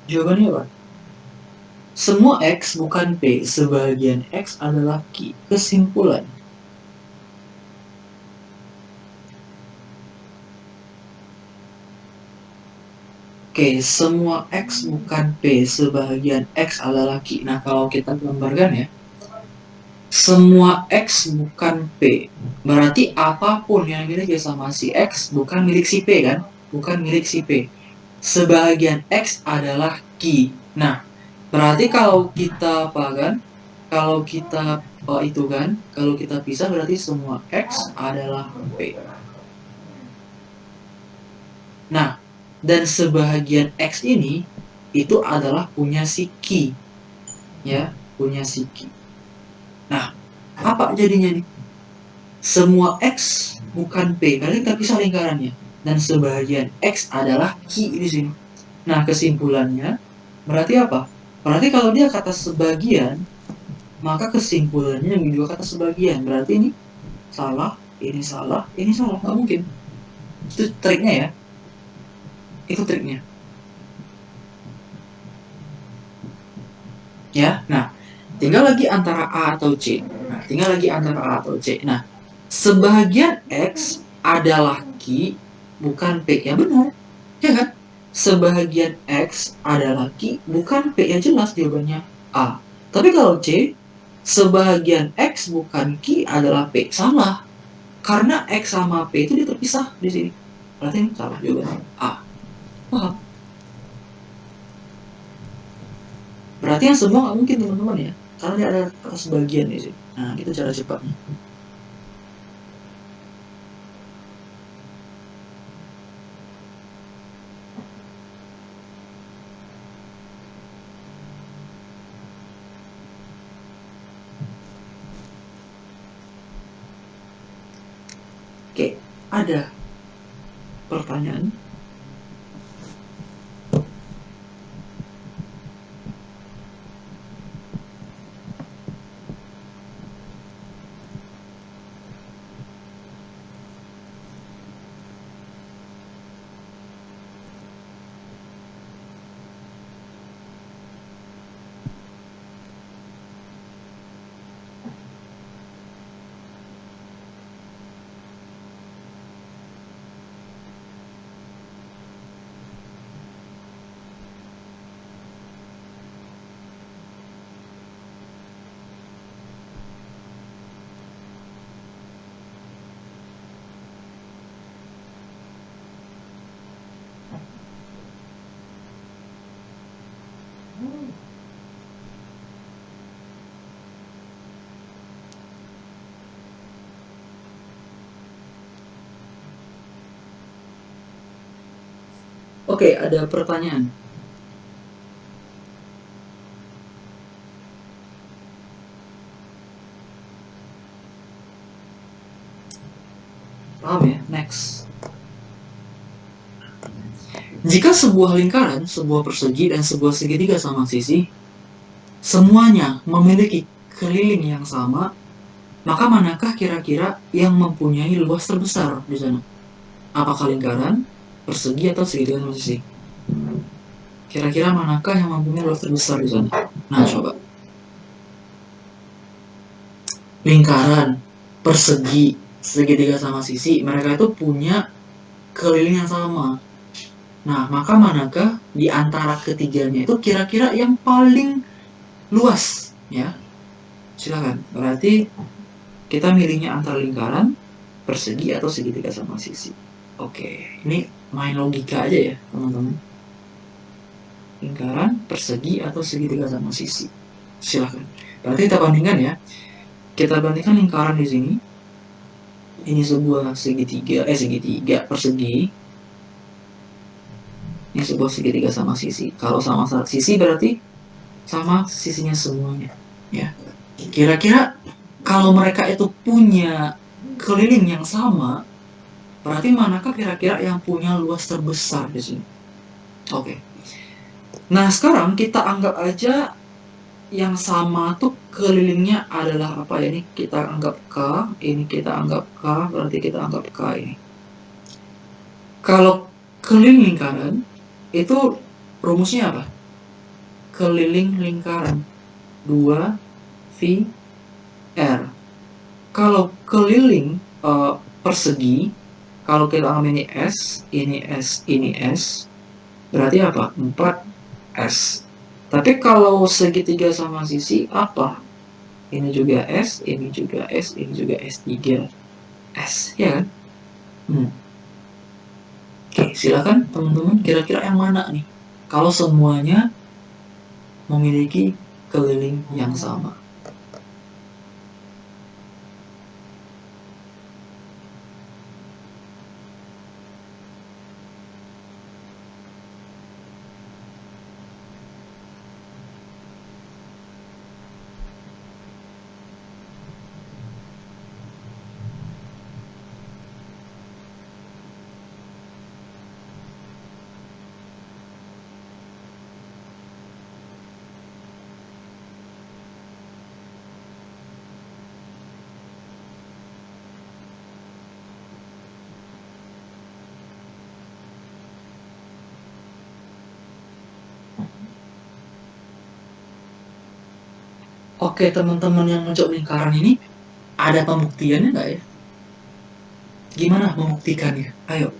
Jawabannya apa? Semua X bukan P. Sebagian X adalah Q. Kesimpulan. Oke, semua X bukan P. Sebagian X adalah Q. Nah, kalau kita gambarkan ya. semua X bukan P. Berarti apapun yang dimiliki sama si X bukan milik si P kan? Bukan milik si P. Sebagian X adalah Q. Nah, berarti kalau kita apa kan? Kalau kita itu kan, kalau kita pisah berarti semua X adalah P. Nah, dan sebahagian X ini itu adalah punya si Q. Ya, punya si Q. Nah, apa jadinya nih? Semua X bukan P, karena kita pisah lingkarannya. Dan sebahagian X adalah Q di sini. Nah, kesimpulannya berarti apa? Berarti kalau dia kata sebagian, maka kesimpulannya juga kata sebagian. Berarti ini salah, ini salah, ini salah. Nggak mungkin. Itu triknya ya. Itu triknya. Ya, nah, tinggal lagi antara A atau C. Nah, sebagian X adalah Q, bukan P. Ya benar. Ya kan? Sebagian X adalah Q, bukan P. Ya jelas jawabannya A. Tapi kalau C, sebagian X bukan Q adalah P. Salah. Karena X sama P itu dia terpisah di sini. Berarti ini salah jawabannya A. Paham? Berarti yang semua nggak mungkin teman-teman ya. Karena dia ada kata sebagian di sini. Nah, itu cara cepatnya. Oke, ada pertanyaan? Oke, ada pertanyaan. Paham ya? Next. Jika sebuah lingkaran, sebuah persegi, dan sebuah segitiga sama sisi, semuanya memiliki keliling yang sama, maka manakah kira-kira yang mempunyai luas terbesar di sana? Apakah lingkaran, persegi, atau segitiga sama sisi? Kira-kira manakah yang mempunyai luas terbesar di sana? Nah, coba. Lingkaran, persegi, segitiga sama sisi, mereka itu punya keliling yang sama. Nah, maka manakah di antara ketiganya itu kira-kira yang paling luas? Ya, silakan. Berarti kita milihnya antara lingkaran, persegi, atau segitiga sama sisi. Oke, ini main logika aja ya, teman-teman. Lingkaran, persegi, atau segitiga sama sisi. Silakan. Berarti kita bandingkan ya. Kita bandingkan lingkaran di sini. Ini sebuah segitiga persegi. Ini sebuah segitiga sama sisi. Kalau sama sisi berarti sama sisinya semuanya. Ya. Kira-kira kalau mereka itu punya keliling yang sama, berarti manakah kira-kira yang punya luas terbesar di sini? Oke. Nah, sekarang kita anggap aja yang sama tuh kelilingnya adalah apa ya? Ini kita anggap K, ini kita anggap K, berarti kita anggap K ini. Kalau keliling lingkaran, itu rumusnya apa? Keliling lingkaran 2V R. Kalau keliling persegi, kalau kita ambil ini S, ini S, ini S, berarti apa? 4S. Tapi kalau segitiga sama sisi apa? ini juga S, ini juga S, ini juga S3 S, ya kan? Oke, silakan teman-teman, kira-kira yang mana nih? Kalau semuanya memiliki keliling yang sama. Oke, teman-teman yang mencoba lingkaran ini, ada pembuktiannya nggak ya? Gimana membuktikannya? Ayo.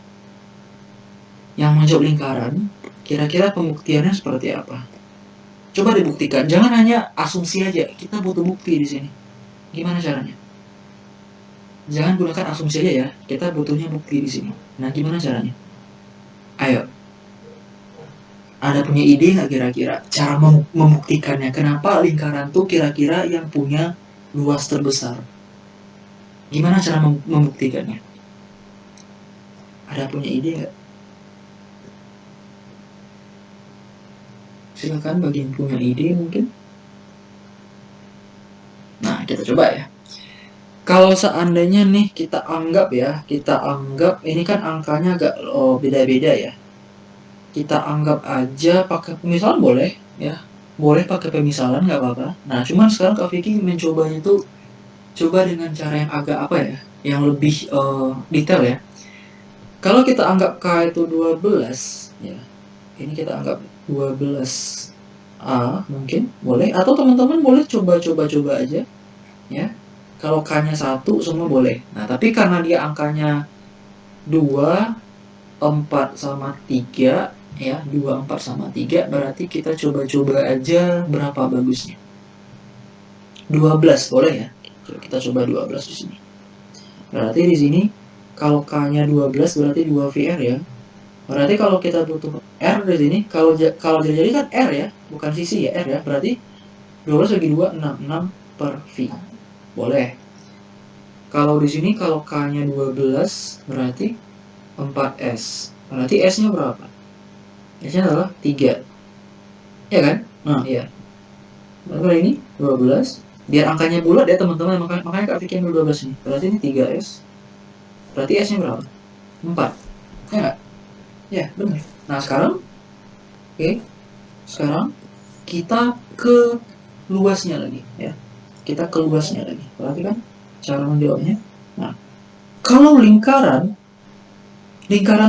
Yang mencoba lingkaran, kira-kira pembuktiannya seperti apa? Coba dibuktikan. Jangan hanya asumsi aja. Kita butuh bukti di sini. Gimana caranya? Jangan gunakan asumsi aja ya. Kita butuhnya bukti di sini. Nah, gimana caranya? Ayo. Ada punya ide nggak kira-kira cara membuktikannya? Kenapa lingkaran tuh kira-kira yang punya luas terbesar? Gimana cara membuktikannya? Ada punya ide nggak? Silakan bagi yang punya ide mungkin. Nah, kita coba ya. Kalau seandainya nih kita anggap ini kan angkanya agak beda-beda ya. Kita anggap aja pakai pemisalan boleh ya. Boleh pakai pemisalan nggak apa-apa. Nah, cuman sekarang Kak Vicky mencobanya itu coba dengan cara yang agak apa ya, yang lebih detail ya. Kalau kita anggap K itu 12 ya. Ini kita anggap 12A mungkin boleh, atau teman-teman boleh coba aja ya. Kalau K-nya 1 semua boleh. Nah, tapi karena dia angkanya 2, 4 sama 3 ya, 2, 4 sama 3, berarti kita coba aja berapa bagusnya. 12 boleh ya. Kita coba 12 di sini. Berarti di sini kalau K-nya 12 berarti 2 VR ya. Berarti kalau kita butuh R di sini, kalau jadi kan R ya, bukan sisi ya, R ya. Berarti 12 bagi 2 6 per V. Boleh. Kalau di sini kalau K-nya 12 berarti 4S. Berarti S-nya berapa? S-nya adalah 3. Ya kan? Nah, iya. Berarti ini 12. Biar angkanya bulat ya teman-teman, makanya Kak Vicky ambil 12 ini. Berarti ini 3S. Berarti S-nya berapa? 4. Ya nggak? Ya, benar. Nah, sekarang sekarang kita ke luasnya lagi ya. Kita ke luasnya lagi. Perhatikan cara menjawabnya. Nah, kalau lingkaran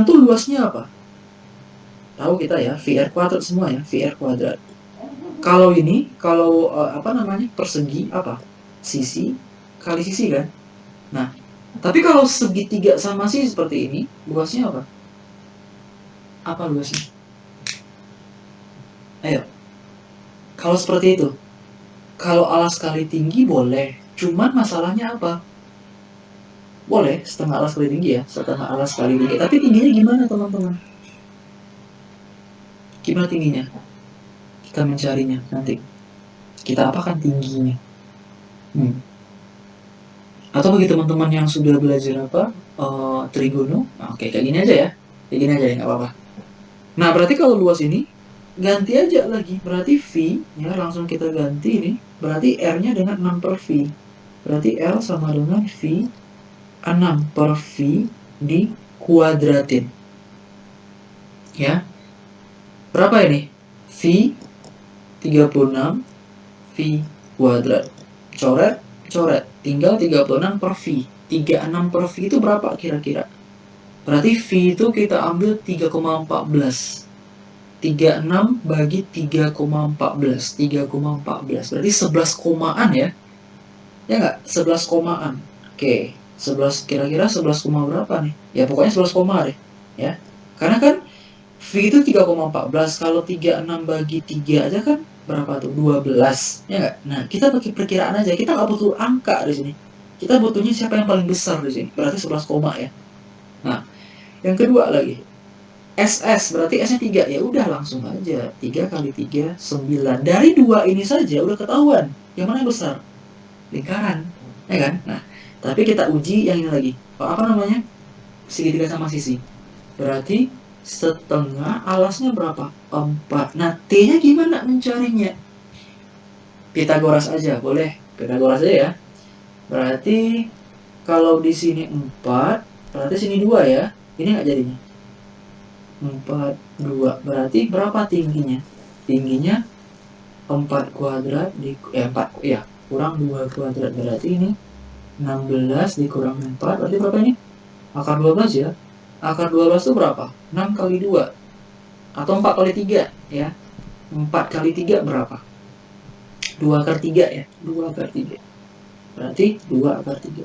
tuh luasnya apa? Tahu kita ya, VR kuadrat semua ya, VR kuadrat. Kalau ini, persegi apa? Sisi kali sisi kan? Nah, tapi kalau segitiga sama sisi seperti ini, luasnya apa? Apa luasnya? Ayo. Kalau seperti itu, kalau alas kali tinggi boleh, cuman masalahnya apa? Boleh setengah alas kali tinggi ya, setengah alas kali tinggi. Tapi tingginya gimana teman-teman? Gimana tingginya? Kita mencarinya nanti. Kita apakan tingginya? Atau bagi teman-teman yang sudah belajar trigono, nah, oke, kayak gini aja ya. Kayak gini aja ya, nggak apa-apa. Nah, berarti kalau luas ini ganti aja lagi. Berarti V ya, langsung kita ganti ini. Berarti R-nya dengan 6 per V. Berarti L sama dengan V 6 per V di kuadratin. Ya. Berapa ini? V 36 V kuadrat. Coret. Tinggal 36 per V. 36 per V itu berapa kira-kira? Berarti V itu kita ambil 3,14. 36 bagi 3,14. 3,14. Berarti 11 komaan ya. Ya nggak? 11 komaan. Oke. 11 kira-kira 11 koma berapa nih? Ya pokoknya 11 koma deh. Ya. Karena kan V itu 3,14. Kalau 36 bagi 3 aja kan berapa tuh? 12. Ya nggak? Nah, kita pakai perkiraan aja. Kita nggak butuh angka di sini. Kita butuhnya siapa yang paling besar di sini. Berarti 11 koma ya. Nah, yang kedua lagi. SS berarti S-nya 3. Ya udah langsung aja. 3 kali 3, 9. Dari 2 ini saja udah ketahuan. Yang mana yang besar? Lingkaran. Ya kan? Nah, tapi kita uji yang ini lagi. Apa namanya? Segitiga sama sisi. Berarti setengah alasnya berapa? 4. Nah, T-nya gimana mencarinya? Pitagoras aja, boleh. Pitagoras aja ya. Berarti kalau di sini 4, berarti sini 2 ya. Ini nggak jadinya. 4, 2. Berarti berapa tingginya? Tingginya 4 kuadrat kurang 2 kuadrat. Berarti ini 16 dikurang 4. Berarti berapa ini? Akar 12 ya. Akar 12 itu berapa? 6 kali 2. Atau 4 kali 3 ya. 4 kali 3 berapa? 2 akar 3 ya. 2 akar 3. Berarti 2 akar 3.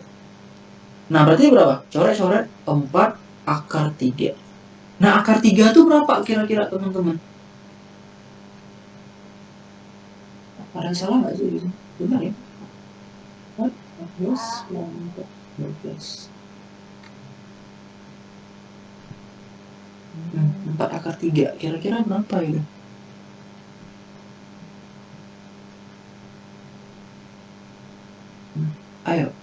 Nah, berarti berapa? Coret-coret 4 akar 3. Nah, akar 3 itu berapa kira-kira teman-teman? Ada yang salah nggak sih? Benar ya? 14, 12. 4 akar 3. Kira-kira berapa itu? Ayo.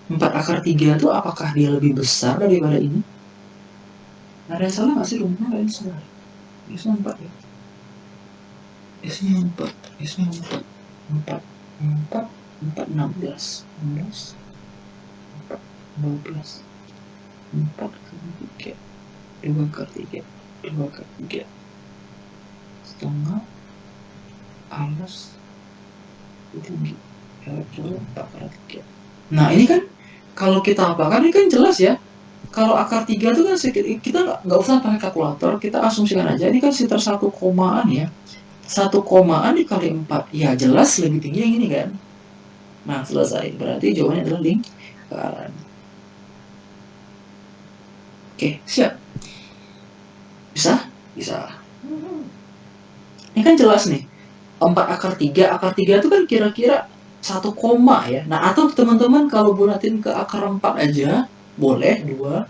4 akar 3 itu apakah dia lebih besar daripada ini? Ada yang salah nggak sih? Rumahnya ada yang salah. S-nya 4 ya. S-nya 4. S-nya 4. 4. 4. 4, 16. 16. 4, 12. 4 kali 3. 2 kali 3. 2 kali 3. Setengah alas tinggi. Coba 4 kali 3. Nah, ini kan kalau kita apakan ini kan jelas ya. Kalau akar 3 itu kan kita nggak usah pakai kalkulator, kita asumsikan aja ini kan sekitar 1 komaan ya. 1 komaan dikali 4. Ya jelas lebih tinggi yang ini kan. Nah, selesai. Berarti jawabannya adalah lingkaran. Oke, siap. Bisa? Bisa. Ini kan jelas nih. 4 akar 3. Akar 3 itu kan kira-kira 1 koma ya. Nah, atau teman-teman kalau bulatin ke akar 4 aja, boleh 2.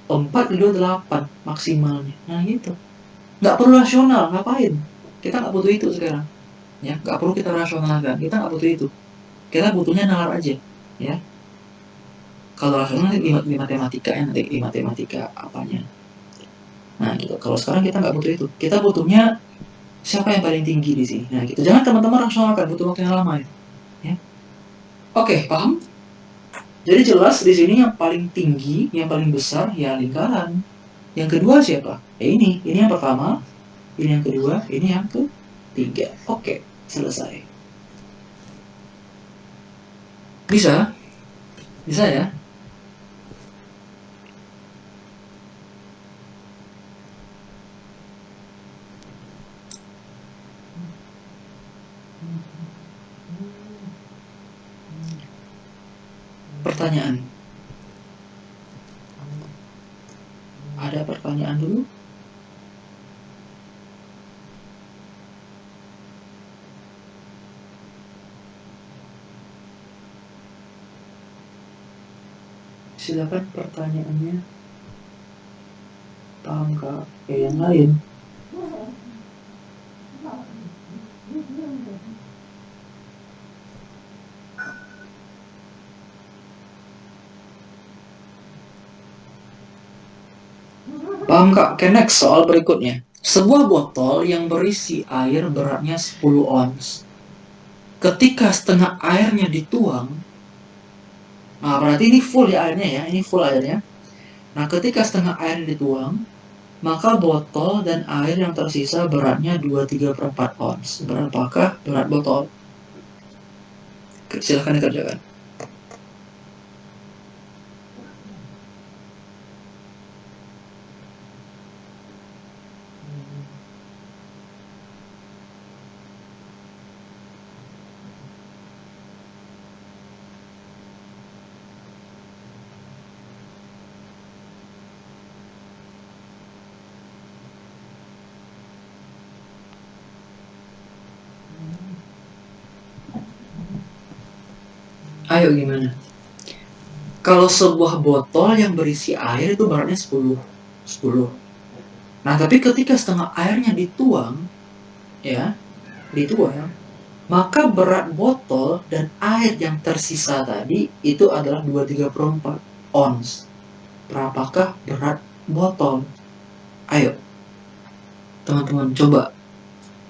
4 2, 8 maksimalnya. Nah, gitu. Nggak perlu rasional, ngapain? Kita nggak butuh itu sekarang. Ya, nggak perlu kita rasionalkan. Kita nggak butuh itu. Kita butuhnya nalar aja. Ya. Kalau rasional nanti di matematika ya, nanti di matematika apanya. Nah, gitu. Kalau sekarang kita nggak butuh itu. Kita butuhnya siapa yang paling tinggi di sini. Nah, gitu. Jangan teman-teman rasionalkan, butuh waktu yang lama ya. Oke, paham? Jadi jelas di sini yang paling tinggi, yang paling besar ya lingkaran. Yang kedua siapa? Ini yang pertama, ini yang kedua, ini yang ketiga. Oke, selesai. Bisa? Bisa ya? Pertanyaan. Ada pertanyaan dulu? Silakan pertanyaannya. Paham nggak? Yang lain. Paham nggak? Oke, next soal berikutnya. Sebuah botol yang berisi air beratnya 10 ons. Ketika setengah airnya dituang, nah berarti ini full ya airnya ya, ini full airnya. Nah, ketika setengah air dituang, maka botol dan air yang tersisa beratnya 2/3/4 ons. Berapakah berat botol? Silahkan dikerjakan. Ayo gimana? Kalau sebuah botol yang berisi air itu beratnya 10. Nah, tapi ketika setengah airnya dituang, ya, maka berat botol dan air yang tersisa tadi itu adalah 2,3/4 ons. Berapakah berat botol? Ayo, teman-teman coba.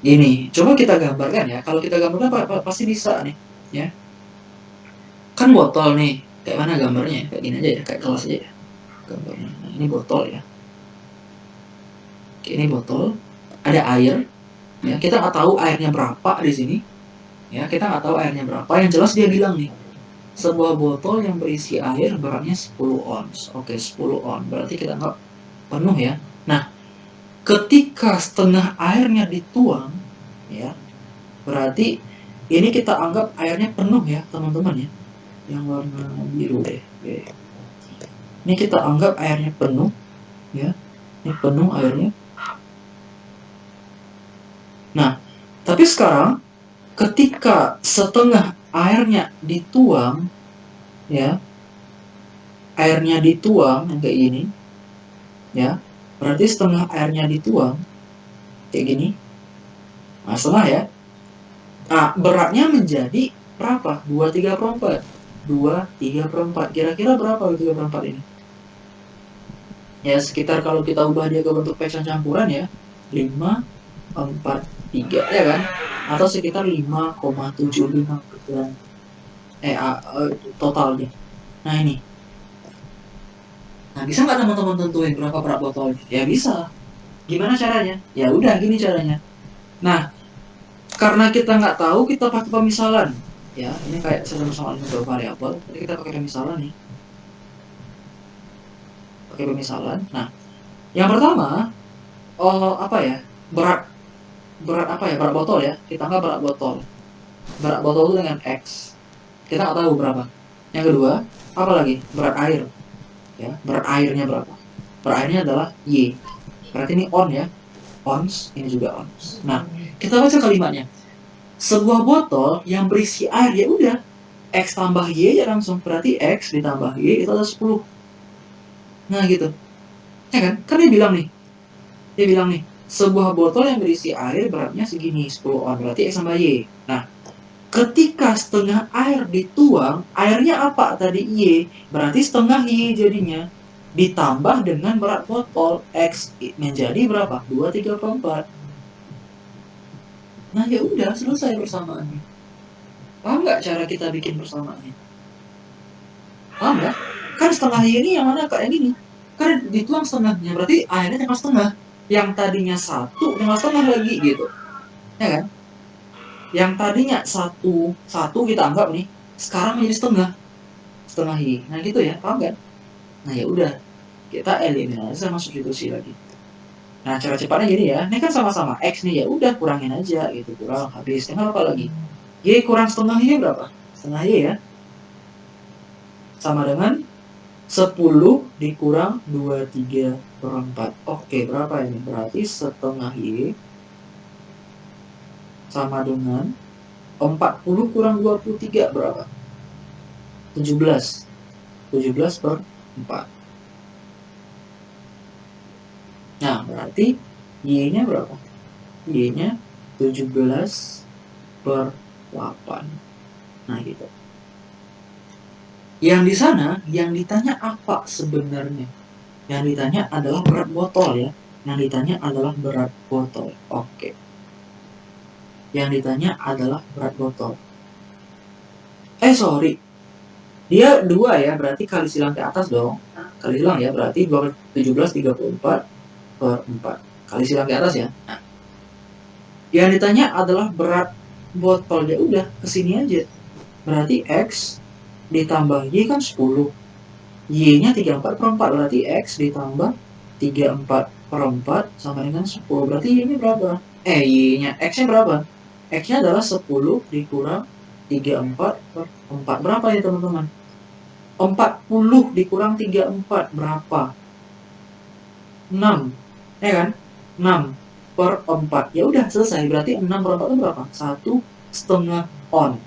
Gini, coba kita gambarkan ya. Kalau kita gambarkan pasti bisa nih, ya. Kan botol nih, kayak mana gambarnya? Kayak gini aja ya, kayak kelas aja ya. Gambarnya. Nah, ini botol ya. Oke, ini botol. Ada air. Ya, kita nggak tahu airnya berapa di sini. Ya, kita nggak tahu airnya berapa. Yang jelas dia bilang nih, sebuah botol yang berisi air beratnya 10 ons. Oke, 10 ons. Berarti kita anggap penuh ya. Nah, ketika setengah airnya dituang, ya, berarti ini kita anggap airnya penuh ya, teman-teman ya. Yang warna biru deh. Oke. Ini kita anggap airnya penuh, ya. Ini penuh airnya. Nah, tapi sekarang ketika setengah airnya dituang, ya, airnya dituang yang kayak gini, ya, berarti setengah airnya dituang kayak gini. Nah, setengah ya. Nah, beratnya menjadi berapa? 2,3/4. 2,3/4. Kira-kira berapa 2,3/4 ini? Ya, sekitar kalau kita ubah dia ke bentuk fraction campuran ya, 5/4/3 ya kan? Atau sekitar 5,75 totalnya. Nah, ini. Nah, bisa nggak teman-teman tentuin berapa berat botol? Ya bisa. Gimana caranya? Ya udah gini caranya. Nah, karena kita nggak tahu, kita pakai pemisalan. Ya, ini kayak sistem soal untuk variabel. Jadi kita pakai pemisalan nih. Pakai pemisalan. Nah, yang pertama, apa ya? Berat apa ya? Berat botol ya. Kita anggap berat botol. Berat botol itu dengan X. Kita nggak tahu berapa. Yang kedua, apa lagi? Berat air. Ya, berat airnya berapa? Berat airnya adalah Y. Berarti ini on ya. Ons, ini juga ons. Nah, kita baca kalimatnya. Sebuah botol yang berisi air, ya udah X tambah Y ya langsung. Berarti X ditambah Y itu adalah 10. Nah gitu. Ya kan? Kan dia bilang nih, sebuah botol yang berisi air beratnya segini, 10 on. Berarti X tambah Y. Nah, ketika setengah air dituang, airnya apa tadi? Y. Berarti setengah Y jadinya. Ditambah dengan berat botol, X menjadi berapa? 2,3/4. Nah ya udah, selesai persamaannya. Paham nggak cara kita bikin persamaannya? Paham nggak? Kan setengah Y ini yang mana kayak gini? Kan dituang setengahnya, berarti airnya tinggal setengah. Yang tadinya 1 tinggal setengah lagi gitu. Ya kan? Yang tadinya 1 kita anggap nih, sekarang menjadi setengah Y. Nah gitu ya, paham kan? Nah ya udah, kita eliminasi sama substitusi lagi. Nah cara cepatnya gini ya, ini kan sama-sama X nih, ya udah kurangin aja gitu, kurang habis. Tinggal apa lagi? Y kurang setengah Y berapa? Setengah Y ya, sama dengan 10 dikurang 2,3/4. Oke, berapa ini? Berarti setengah Y sama dengan 40 kurang 23 berapa? 17. 17/4. Nah, berarti Y-nya berapa? Y-nya 17/8. Nah, gitu. Yang di sana, yang ditanya apa sebenarnya? Yang ditanya adalah berat botol ya. Yang ditanya adalah berat botol. Oke. Yang ditanya /adalah berat botol. Sorry. Dia 2 ya, berarti kali silang ke atas dong. Kali silang ya, berarti 17 34/4. Kali silang ke atas ya. Nah, yang ditanya adalah berat botol. Ya udah, kesini aja. Berarti X ditambah Y kan 10. Y-nya 3/4/4. Berarti X ditambah 3/4/4 sama dengan 10. Berarti Y-nya berapa? Y-nya, X-nya berapa? X-nya adalah 10 dikurang 3/4/4. Berapa ya teman-teman? 40 dikurang 3/4 berapa? 6. Ya kan? 6/4. Ya udah selesai. Berarti 6/4 itu berapa? 1,5 on.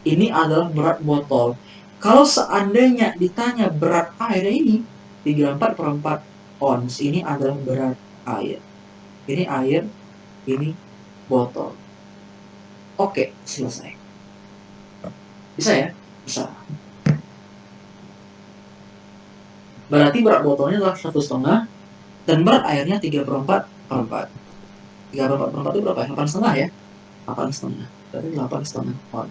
Ini adalah berat botol. Kalau seandainya ditanya berat air ini 34/4 ons, ini adalah berat air. Ini air, ini botol. Oke, selesai. Bisa ya? Bisa. Berarti berat botolnya adalah 1,5 dan berat airnya 3/4/4. 3/4/4 itu berapa? 8,5 ya? 8,5. Berarti 8,5 on.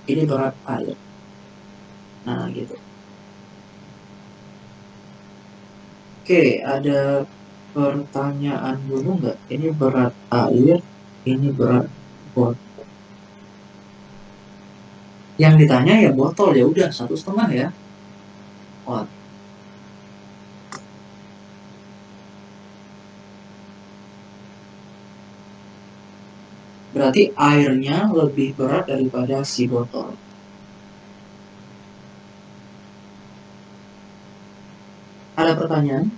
Ini berat air. Nah, gitu. Oke, ada pertanyaan dulu nggak? Ini berat air, ini berat botol. Yang ditanya ya botol, ya udah 1,5 ya. On. Berarti airnya lebih berat daripada si botol. Ada pertanyaan?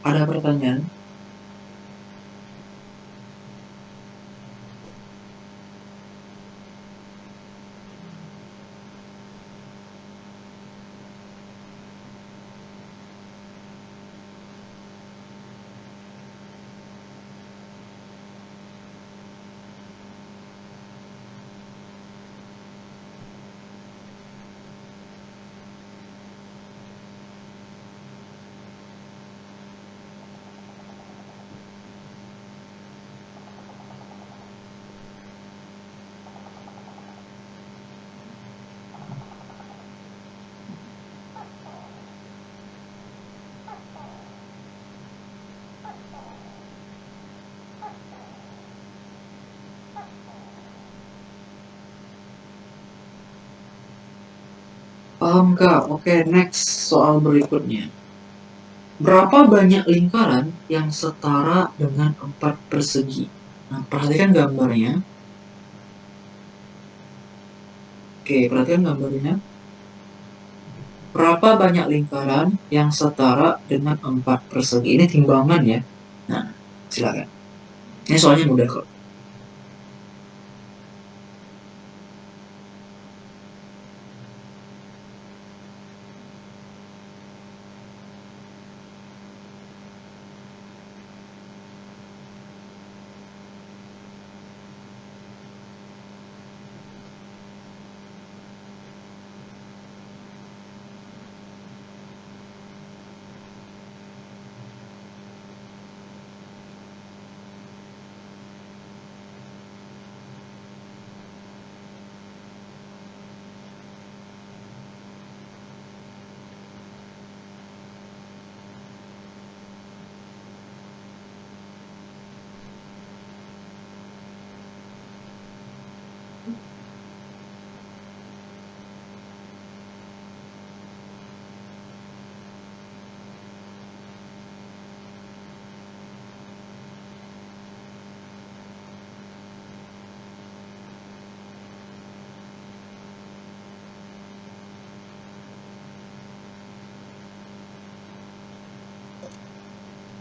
Ada pertanyaan? Paham Kak? Oke, next soal berikutnya. Berapa banyak lingkaran yang setara dengan 4 persegi? Nah, perhatikan gambarnya. Oke, perhatikan gambarnya. Berapa banyak lingkaran yang setara dengan 4 persegi? Ini timbangan ya. Nah, silakan. Ini soalnya mudah kok.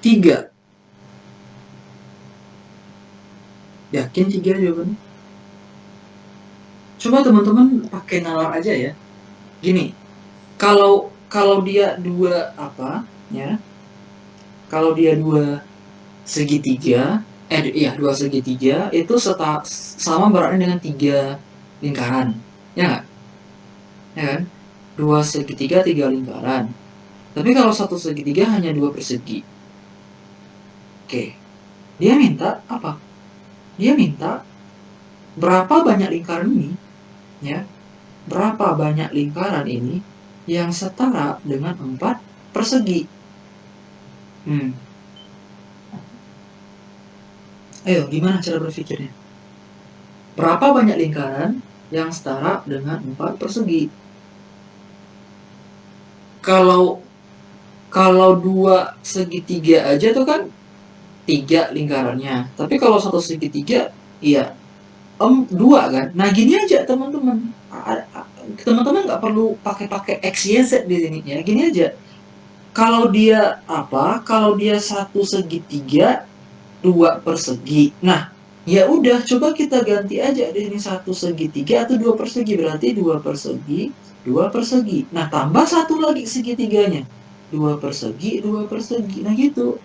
Tiga. Yakin 3 jawabannya? Coba teman-teman pakai nalar aja ya. Gini, kalau dia dua apa ya? Kalau dia dua segitiga, dua segitiga itu sama beratnya dengan 3 lingkaran, ya nggak? Ya kan? 2 segitiga 3 lingkaran. Tapi kalau satu segitiga hanya 2 persegi. Oke, dia minta apa? Dia minta berapa banyak lingkaran ini, ya? Berapa banyak lingkaran ini yang setara dengan 4 persegi? Ayo, gimana cara berpikirnya? Berapa banyak lingkaran yang setara dengan 4 persegi? Kalau 2 segitiga aja tuh kan 3 lingkarannya. Tapi kalau satu segitiga, iya 2 kan. Nah gini aja teman-teman. teman-teman nggak perlu pakai X, Y, Z di sini ya. Gini aja. Kalau dia Kalau dia satu segitiga, 2 persegi. Nah, ya udah coba kita ganti aja di sini satu segitiga atau 2 persegi, berarti 2 persegi, 2 persegi. Nah, tambah satu lagi segitiganya. 2 persegi, 2 persegi. Nah, gitu.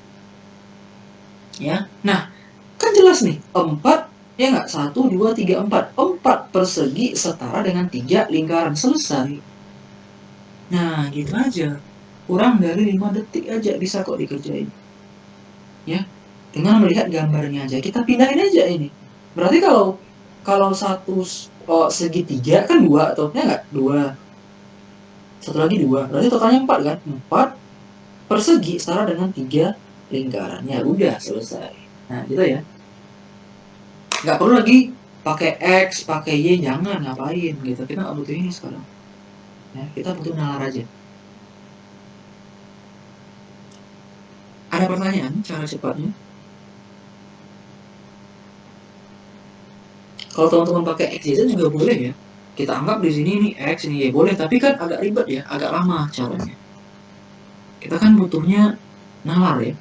Ya. Nah, kan jelas nih, 4 ya nggak? 1, 2, 3, 4. 4 persegi setara dengan 3 lingkaran. Selesai. Nah, gitu aja. Kurang dari 5 detik aja bisa kok dikerjain. Ya. Dengan melihat gambarnya aja. Kita pindahin aja ini. Berarti kalau satu segitiga kan 2 atau ya nggak? 2. Satu lagi 2. Berarti totalnya 4 kan? 4 persegi setara dengan 3 lingkaran. Ya udah selesai. Nah, gitu ya. Nggak perlu lagi pakai X, pakai Y, jangan, ngapain gitu. Kita nggak butuh ini sekarang. Ya, kita butuh nalar aja. Ada pertanyaan cara cepatnya? Kalau teman-teman pakai X, Y, Z juga boleh ya. Kita anggap di sini ini X, ini Y, boleh. Tapi kan agak ribet ya, agak lama caranya. Kita kan butuhnya nalar ya.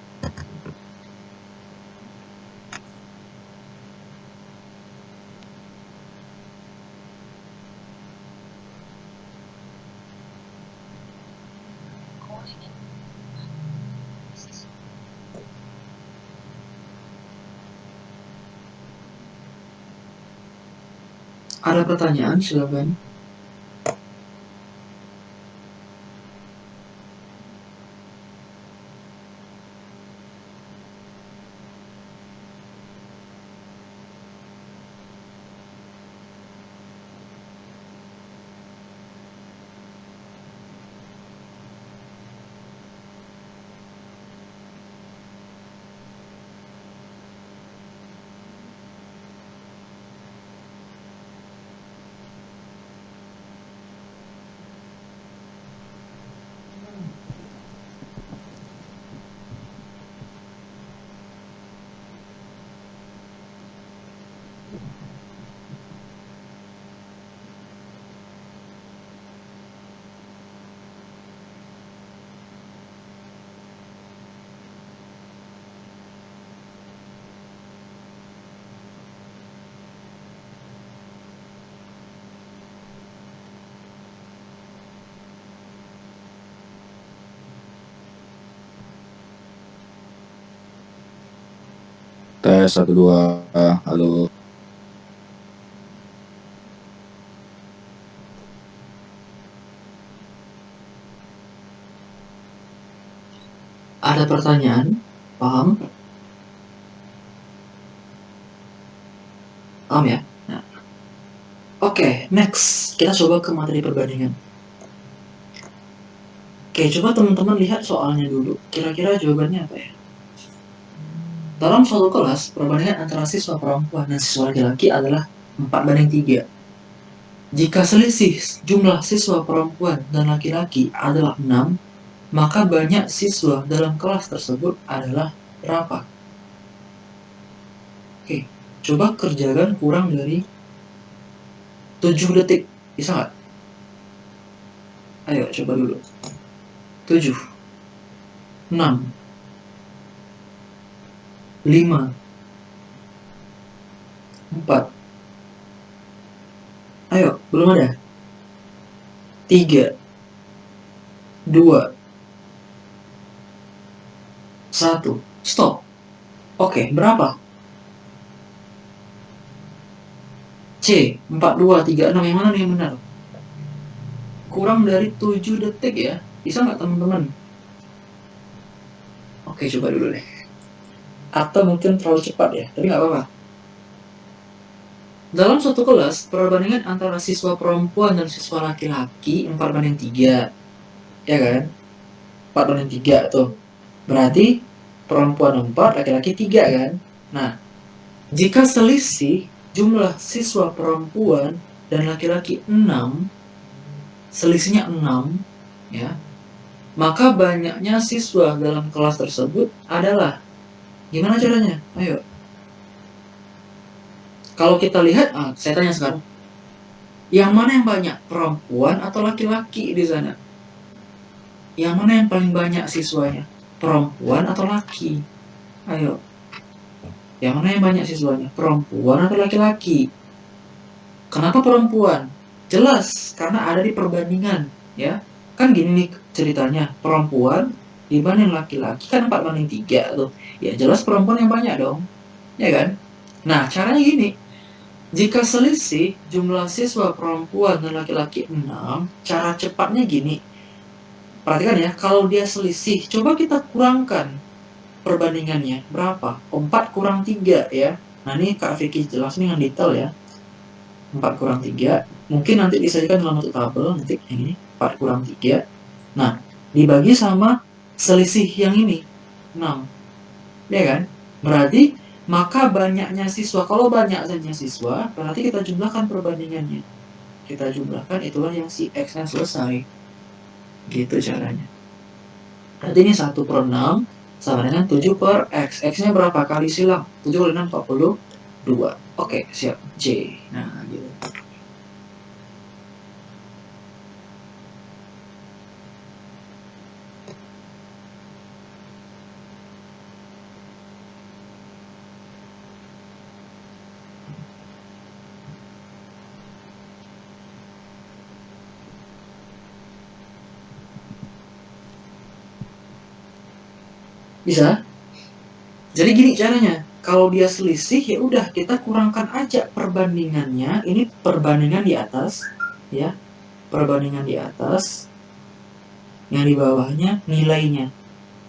Ada pertanyaan, silakan. Tes 1 2, halo. Ada pertanyaan? Paham? Paham ya? Nah. Oke, next. Kita coba ke materi perbandingan. Oke, coba teman-teman lihat soalnya dulu. Kira-kira jawabannya apa ya? Dalam suatu kelas, perbandingan antara siswa perempuan dan siswa laki-laki adalah 4:3. Jika selisih jumlah siswa perempuan dan laki-laki adalah 6, maka banyak siswa dalam kelas tersebut adalah berapa? Oke, coba kerjakan kurang dari 7 detik. Bisa nggak? Ayo, coba dulu. 7, 6, 5, 4. Ayo, belum ada. 3, 2, 1. Stop. Oke, berapa? C, 4, 2, 3, 6. Yang mana nih yang benar? Kurang dari 7 detik ya. Bisa nggak teman-teman? Oke, coba dulu deh. Atau mungkin terlalu cepat ya, tapi nggak apa-apa. Dalam suatu kelas, perbandingan antara siswa perempuan dan siswa laki-laki 4:3. Ya kan? 4:3 tuh. Berarti perempuan 4, laki-laki 3 kan? Nah, jika selisih jumlah siswa perempuan dan laki-laki 6, selisihnya 6, ya, maka banyaknya siswa dalam kelas tersebut adalah, gimana caranya? Ayo. Kalau kita lihat, saya tanya sekarang. Yang mana yang banyak, perempuan atau laki-laki di sana? Yang mana yang paling banyak siswanya, perempuan atau laki? Ayo, yang mana yang banyak siswanya, perempuan atau laki-laki? Kenapa perempuan? Jelas, karena ada di perbandingan, ya. Kan gini nih ceritanya, perempuan dibanding laki-laki kan 4:3 tuh. Ya jelas perempuan yang banyak dong, ya kan? Nah, caranya gini. Jika selisih jumlah siswa perempuan dan laki-laki 6, cara cepatnya gini. Perhatikan ya, kalau dia selisih, coba kita kurangkan perbandingannya. Berapa? 4 kurang 3 ya. Nah, ini Kak Vicky jelas nih dengan detail ya. 4 kurang 3. Mungkin nanti disajikan dalam bentuk tabel, nanti yang ini 4 kurang 3. Nah, dibagi sama selisih yang ini 6. Ya kan? Berarti maka banyaknya siswa. Kalau banyaknya siswa, berarti kita jumlahkan perbandingannya. Kita jumlahkan, itulah yang si X-nya selesai. Gitu caranya. Berarti ini 1/6 sama dengan 7 per X. X-nya berapa kali silang? 7 kali 6, 42. Oke, siap. J. Nah, gitu. Bisa? Jadi gini caranya. Kalau dia selisih, ya udah kita kurangkan aja perbandingannya. Ini perbandingan di atas, ya. Perbandingan di atas. Yang di bawahnya nilainya,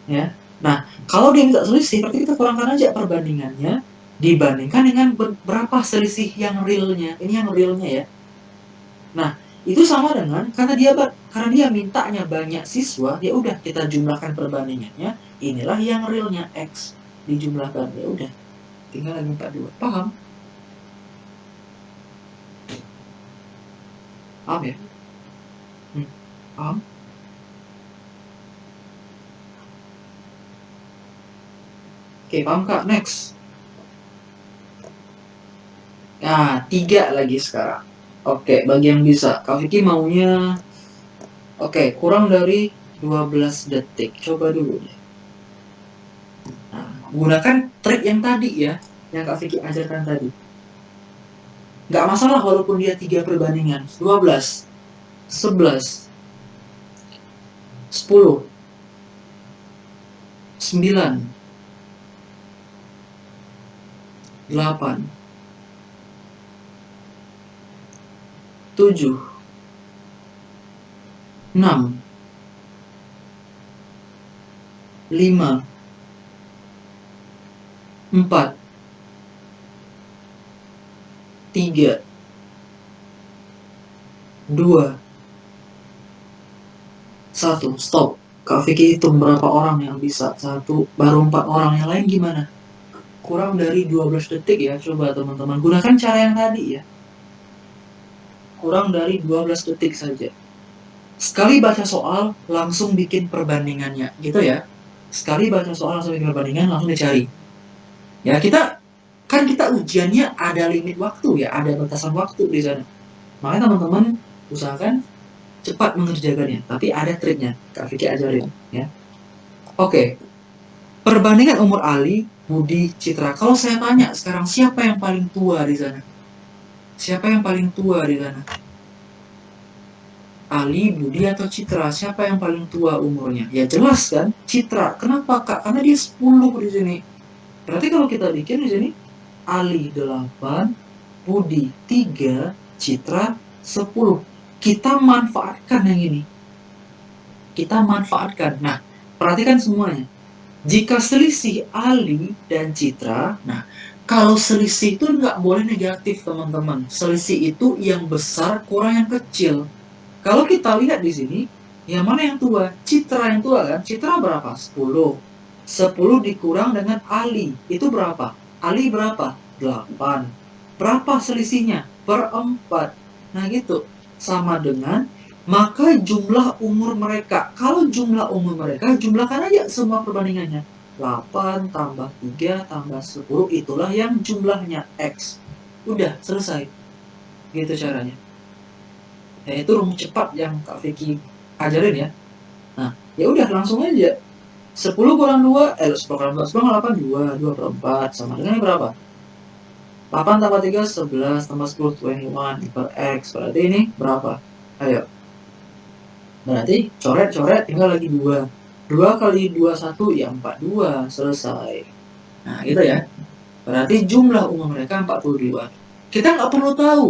ya. Nah, kalau dia minta selisih, berarti kita kurangkan aja perbandingannya dibandingkan dengan berapa selisih yang realnya. Ini yang realnya ya. Nah, itu sama dengan karena dia mintanya banyak siswa, ya udah kita jumlahkan perbandingannya. Inilah yang realnya X dijumlahkan, ya udah. Tinggal lagi 42. Paham? Paham ya? Paham? Oke, paham Kak? Next. Nah, 3 lagi sekarang. Oke, bagi yang bisa. Kak Vicky maunya kurang dari 12 detik. Coba dulu deh. Nah, gunakan trik yang tadi ya, yang Kak Vicky ajarkan tadi. Nggak masalah walaupun dia 3 perbandingan. 12, 11, 10, 9, 8, 7, 6, 5, 4, 3, 2, 1. Stop. Kak Vicky hitung berapa orang yang bisa. 1, baru 4 orang. Yang lain gimana? Kurang dari 12 detik ya. Coba teman-teman gunakan cara yang tadi ya. Kurang dari 12 detik saja. Sekali baca soal, langsung bikin perbandingannya. Gitu ya. Sekali baca soal, langsung bikin perbandingan, langsung dicari. Ya, kita ujiannya ada limit waktu ya. Ada batasan waktu di sana. Makanya teman-teman usahakan cepat mengerjakannya. Tapi ada triknya. Kak Vicky ajarin ya. Oke. Perbandingan umur Ali, Budi, Citra. Kalau saya tanya sekarang, siapa yang paling tua di sana? Siapa yang paling tua di sana? Ali, Budi, atau Citra? Siapa yang paling tua umurnya? Ya jelas kan, Citra. Kenapa Kak? Karena dia 10 di sini. Berarti kalau kita bikin di sini, Ali 8, Budi 3, Citra 10. Kita manfaatkan yang ini. Kita manfaatkan. Nah, perhatikan semuanya. Jika selisih Ali dan Citra, nah kalau selisih itu nggak boleh negatif teman-teman. Selisih itu yang besar kurang yang kecil. Kalau kita lihat di sini, yang mana yang tua? Citra yang tua kan? Citra berapa? 10. 10 dikurang dengan Ali. Itu berapa? Ali berapa? 8. Berapa selisihnya? Per 4. Nah gitu. Sama dengan maka jumlah umur mereka. Kalau jumlah umur mereka, jumlahkan aja semua perbandingannya. 8 tambah 3 tambah 10, itulah yang jumlahnya X. Udah, selesai. Gitu caranya. Ya, itu rumus cepat yang Kak Vicky ajarin ya. Nah, ya udah langsung aja. 10 kurang 2, 10 kurang 2, 10 kurang 8, 2 per 4, sama dengan berapa? 8 tambah 3, 11, tambah 10, 21 per X. Berarti ini berapa? Ayo. Berarti coret-coret tinggal lagi 2. 2 kali 21 ya 42, selesai. Nah, gitu ya. Berarti jumlah umur mereka 42. Kita nggak perlu tahu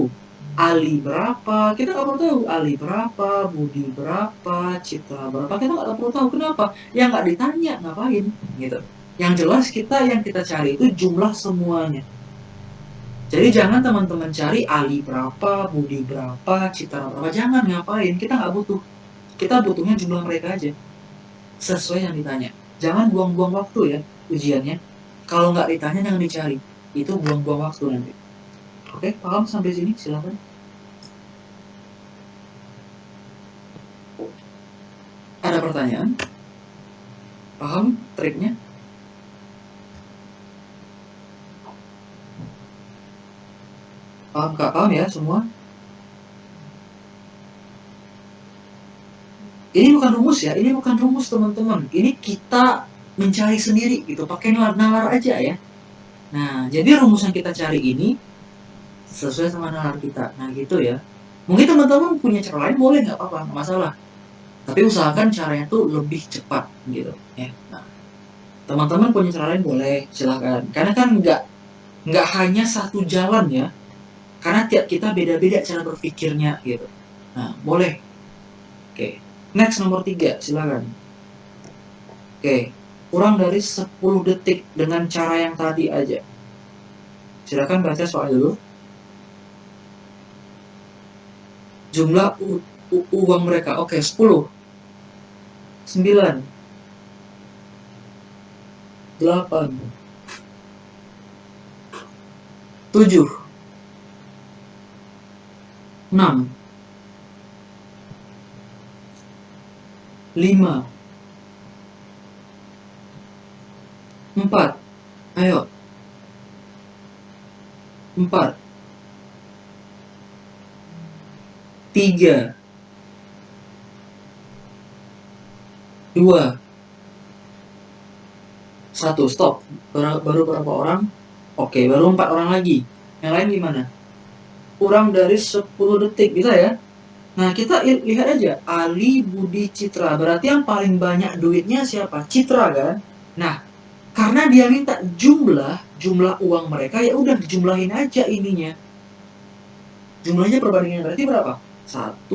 Ali berapa, kita nggak perlu tahu Ali berapa, Budi berapa, Citra berapa, kita nggak perlu tahu. Kenapa? Yang nggak ditanya ngapain gitu. Yang jelas yang kita cari itu jumlah semuanya. Jadi jangan teman-teman cari Ali berapa, Budi berapa, Citra berapa, jangan, ngapain, kita nggak butuh. Kita butuhnya jumlah mereka aja sesuai yang ditanya. Jangan buang-buang waktu ya ujiannya. Kalau nggak ditanya jangan dicari, itu buang-buang waktu nanti. Oke, paham sampai sini? Silakan. Ada pertanyaan? Paham triknya? Paham Kak? Paham ya semua? Ini bukan rumus ya, ini bukan rumus teman-teman. Ini kita mencari sendiri gitu, pakai nalar aja ya. Nah, jadi rumus yang kita cari ini sesuai sama nalar kita. Nah, gitu ya. Mungkin teman-teman punya cara lain, boleh, nggak apa-apa, nggak masalah. Tapi usahakan caranya tuh lebih cepat gitu ya. Nah, teman-teman punya cara lain boleh, silahkan. Karena kan nggak hanya satu jalan ya. Karena tiap kita beda-beda cara berpikirnya gitu. Nah, boleh. Oke. Next nomor 3, silakan. Oke. Kurang dari 10 detik dengan cara yang tadi aja. Silakan baca soal dulu. Jumlah uang mereka. Oke, 10. 9. 8. 7. 6. 5. 4. Ayo. 4. 3. 2. 1. Stop. Baru berapa orang? Oke, baru 4 orang lagi. Yang lain gimana? Kurang dari 10 detik, bisa ya? Nah, kita lihat aja. Ali, Budi, Citra. Berarti yang paling banyak duitnya siapa? Citra kan? Nah, karena dia minta jumlah uang mereka, ya udah jumlahin aja ininya. Jumlahnya perbandingan berarti berapa? 1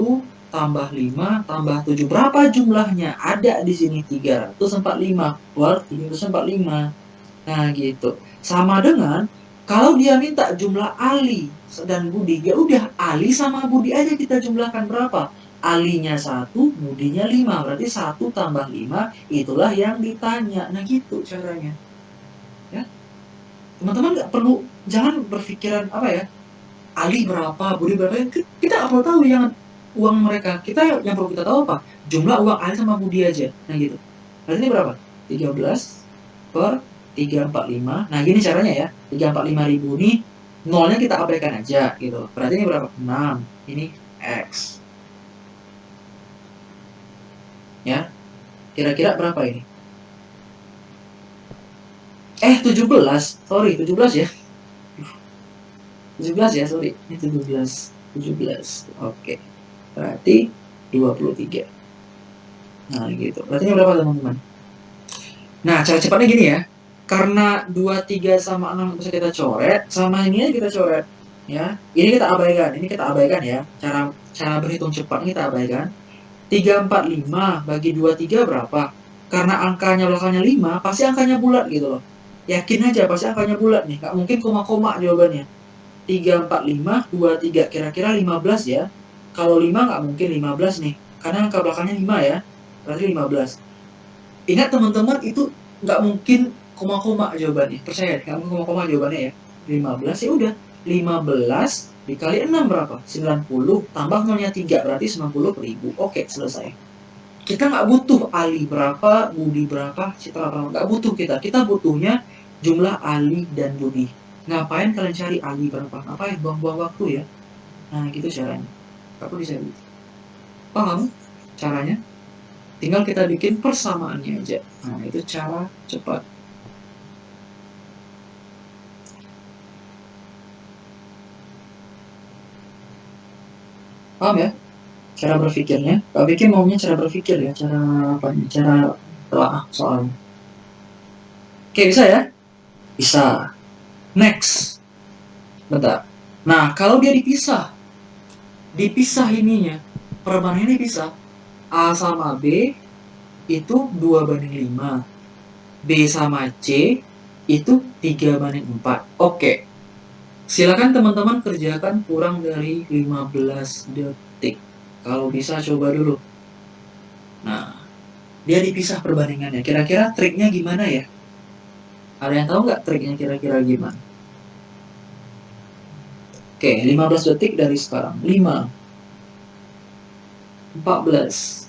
tambah 5 tambah 7. Berapa jumlahnya? Ada di sini 345. Keluar 345. Nah, gitu. Sama dengan kalau dia minta jumlah Ali dan Budi, ya udah Ali sama Budi aja kita jumlahkan berapa? Alinya 1, Budinya 5. Berarti 1 tambah 5 itulah yang ditanya. Nah, gitu caranya. Ya. Teman-teman nggak perlu, jangan berpikiran apa ya? Ali berapa, Budi berapa? Kita nggak perlu tahu yang uang mereka. Kita yang perlu kita tahu apa? Jumlah uang Ali sama Budi aja. Nah, gitu. Berarti ini berapa? 13 per 345. Nah, gini caranya ya. 345 ribu ini nolnya kita abaikan aja gitu. Berarti ini berapa? 6. Ini X. Ya. Kira-kira berapa ini? 17. Sorry, 17 ya. 17 ya, sorry. Ini 17. 17. Oke. Berarti 23. Nah, gitu. Berarti ini berapa, teman-teman? Nah, cara cepatnya gini ya. Karena 23 sama 6 bisa kita coret, sama ini aja kita coret. Ya. Ini kita abaikan ya. Cara berhitung cepat ini kita abaikan. 345 bagi 23 berapa? Karena angkanya belakangnya 5, pasti angkanya bulat gitu loh. Yakin aja pasti angkanya bulat nih. Nggak mungkin koma-koma jawabannya. 345, 23, kira-kira 15 ya. Kalau 5 nggak mungkin 15 nih. Karena angka belakangnya 5 ya. Berarti 15. Ingat teman-teman, itu nggak mungkin koma-koma jawabannya. Percaya, nggak mungkin koma-koma jawabannya ya. 15 ya udah. 15 dikali 6 berapa? 90 tambah nolnya 3 berarti 90.000. Oke, selesai. Kita nggak butuh Ali berapa, Budi berapa, Citra berapa. Nggak butuh kita. Kita butuhnya jumlah Ali dan Budi. Ngapain kalian cari Ali berapa? Ngapain buang-buang waktu ya? Nah, gitu caranya. Aku bisa Paham caranya? Tinggal kita bikin persamaannya aja. Nah, itu cara cepat. Paham ya? Cara berpikirnya. Kak Vicky maunya cara berpikir ya. Cara apa nih? Cara telah soalnya. Oke, bisa ya? Bisa. Next. Bentar. Nah, kalau dia dipisah ininya. Perbandingannya dipisah. A sama B itu 2:5. B sama C itu 3:4. Oke. Silakan teman-teman kerjakan kurang dari 15 detik. Kalau bisa coba dulu. Nah, dia dipisah perbandingannya. Kira-kira triknya gimana ya? Ada yang tahu nggak triknya kira-kira gimana? Oke, 15 detik dari sekarang. 5, 14,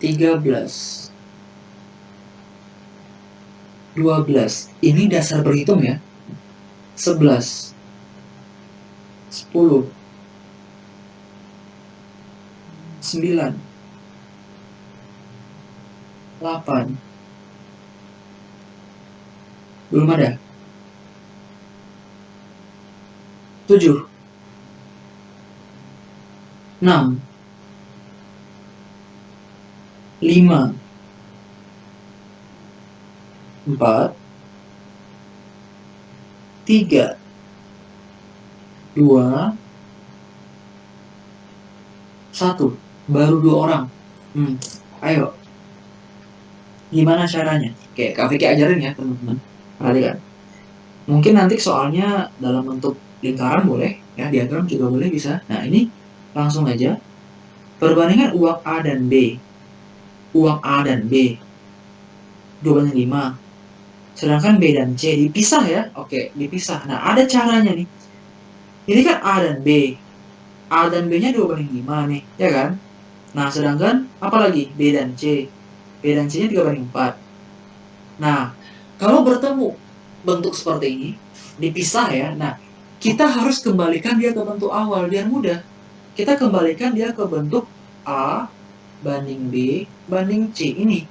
13, 12. Ini dasar berhitung ya. 11, 10, 9, 8. Belum ada. 7, 6, 5, 4, 3, 2, 1. Baru 2 orang. Ayo. Gimana caranya? Oke, Kak Vicky ajarin ya teman-teman. Perhatikan. Mungkin nanti soalnya dalam bentuk lingkaran boleh, ya diagram juga boleh bisa. Nah ini langsung aja. Perbandingan uang A dan B. Uang A dan B 2:5. Sedangkan B dan C dipisah ya. Oke, dipisah. Nah ada caranya nih. Ini kan A dan B. A dan B-nya 2:5 nih, ya kan? Nah sedangkan apalagi B dan C. B dan C-nya 3:4. Nah, kalau bertemu bentuk seperti ini, dipisah ya. Nah, kita harus kembalikan dia ke bentuk awal biar mudah. Kita kembalikan dia ke bentuk A banding B banding C. Ini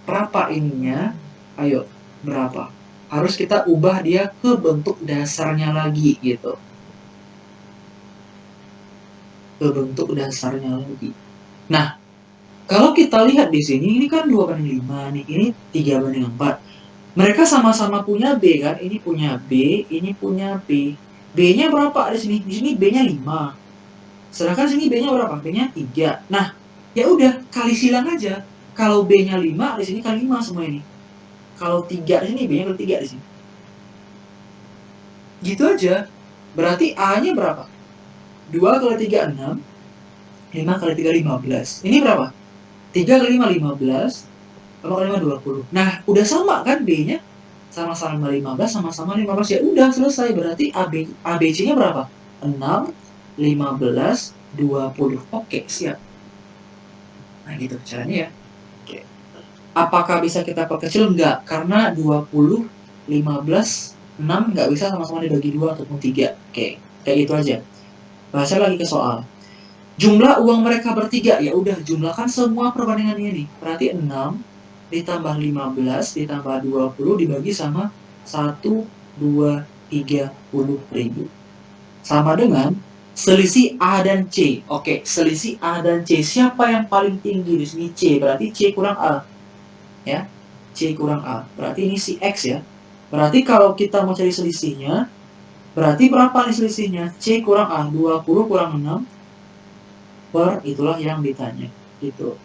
berapa ininya? Ayo, berapa? Harus kita ubah dia ke bentuk dasarnya lagi gitu. Ke bentuk dasarnya lagi. Nah, kalau kita lihat di sini, ini kan 2:5 nih, ini 3:4. Mereka sama-sama punya B kan, ini punya B, ini punya B. B-nya berapa di sini? Di sini B-nya 5. Sedangkan sini B-nya berapa? B-nya 3. Nah, ya udah kali silang aja. Kalau B-nya 5, di sini kali 5 semua ini. Kalau 3 di sini, B-nya kali 3 di sini. Gitu aja. Berarti A-nya berapa? 2 kali 3, 6. 5 kali 3, 15. Ini berapa? 3 kali 5, 15. 8 kali 5, 20. Nah, udah sama kan B-nya? Sama-sama 15, sama-sama 15. Ya udah selesai. Berarti ABC-nya berapa? 6, 15, 20. Oke, siap. Nah, gitu caranya ya. Oke. Apakah bisa kita perkecil? Enggak. Karena 20, 15, 6 nggak bisa sama-sama dibagi 2 ataupun 3. Oke, kayak gitu aja. Bahasa lagi ke soal. Jumlah uang mereka bertiga, ya udah jumlahkan semua perbandingan ini. Berarti 6 ditambah 15 ditambah 20 dibagi sama 1, 2, 30 ribu. Sama dengan selisih A dan C. Oke, selisih A dan C. Siapa yang paling tinggi di sini? C. Berarti C kurang A. Ya, C kurang A. Berarti ini si X ya. Berarti kalau kita mau cari selisihnya, berarti berapa nih selisihnya? C kurang A. 20 kurang 6. Per itulah yang ditanya gitu.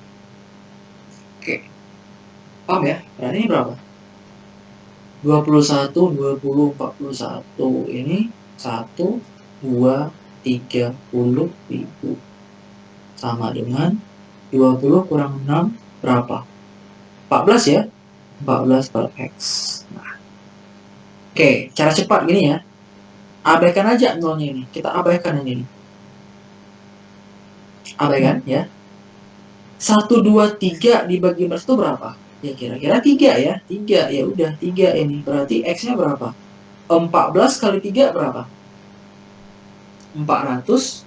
Oke, paham ya? Berarti ini berapa? 21, 20, 41. Ini 1, 2, 30 ribu. Sama dengan 20 kurang 6 berapa? 14 ya? 14 per X. Nah. Oke, cara cepat gini ya. Abaikan aja nolnya ini. Kita abaikan ini. Abaikan ya. 1, 2, 3 dibagi 14 itu berapa? Ya kira-kira 3 ya. 3 ya udah 3 ini. Berarti X-nya berapa? 14 kali 3 berapa? 400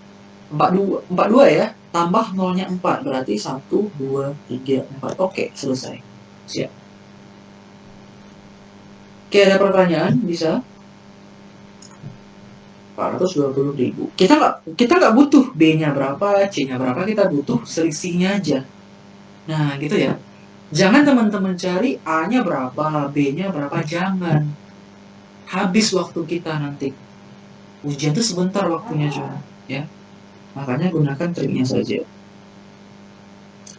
42 ya, tambah nolnya 4, berarti 1, 2, 3, 4. Oke, selesai. Siap. Oke, ada pertanyaan? Bisa? 420.000. Kita nggak butuh B-nya berapa, C-nya berapa, kita butuh selisihnya aja. Nah, gitu ya. Jangan teman-teman cari A-nya berapa, B-nya berapa, jangan. Habis waktu kita nanti. Ujian itu sebentar waktunya cuma, ya. Makanya gunakan triknya saja.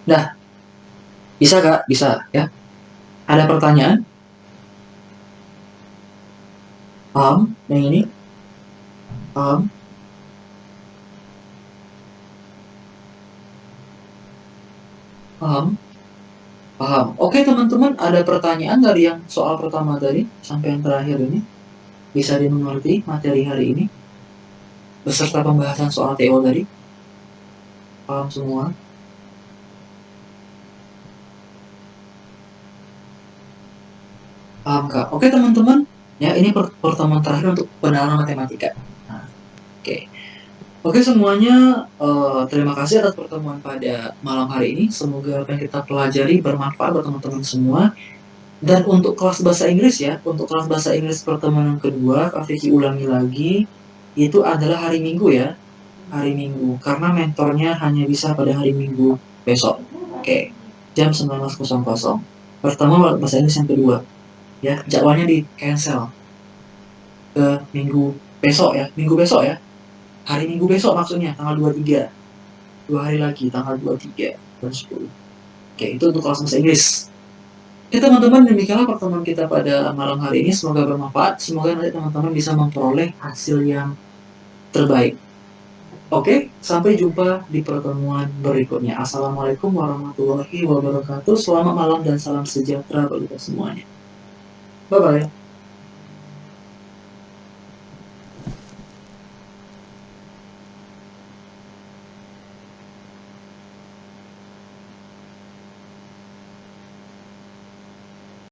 Dah. Bisa Kak? Bisa ya. Ada pertanyaan? Paham? Yang ini? Paham? Paham? Paham. Oke teman-teman, ada pertanyaan dari yang soal pertama tadi sampai yang terakhir ini? Bisa dimengerti materi hari ini? Beserta pembahasan soal TO tadi? Paham semua? Paham Kak? Oke teman-teman, ya ini pertemuan terakhir untuk pendalaman matematika. Nah, Oke semuanya, terima kasih atas pertemuan pada malam hari ini. Semoga apa yang kita pelajari bermanfaat buat teman-teman semua. Dan untuk kelas bahasa Inggris ya, untuk kelas bahasa Inggris pertemuan yang kedua, Kak Vicky ulangi lagi, itu adalah hari Minggu ya, hari Minggu. Karena mentornya hanya bisa pada hari Minggu besok. Oke, jam 19.00. Pertemuan bahasa Inggris yang kedua. Ya, jadwalnya di cancel ke minggu besok ya, hari Minggu besok maksudnya, tanggal 23, 2 hari lagi, tanggal 23 dan 10. Oke, itu untuk kelas bahasa Inggris. Oke teman-teman, demikianlah pertemuan kita pada malam hari ini. Semoga bermanfaat, semoga nanti teman-teman bisa memperoleh hasil yang terbaik. Oke, sampai jumpa di pertemuan berikutnya. Assalamualaikum warahmatullahi wabarakatuh. Selamat malam dan salam sejahtera bagi kita semuanya. Bye-bye.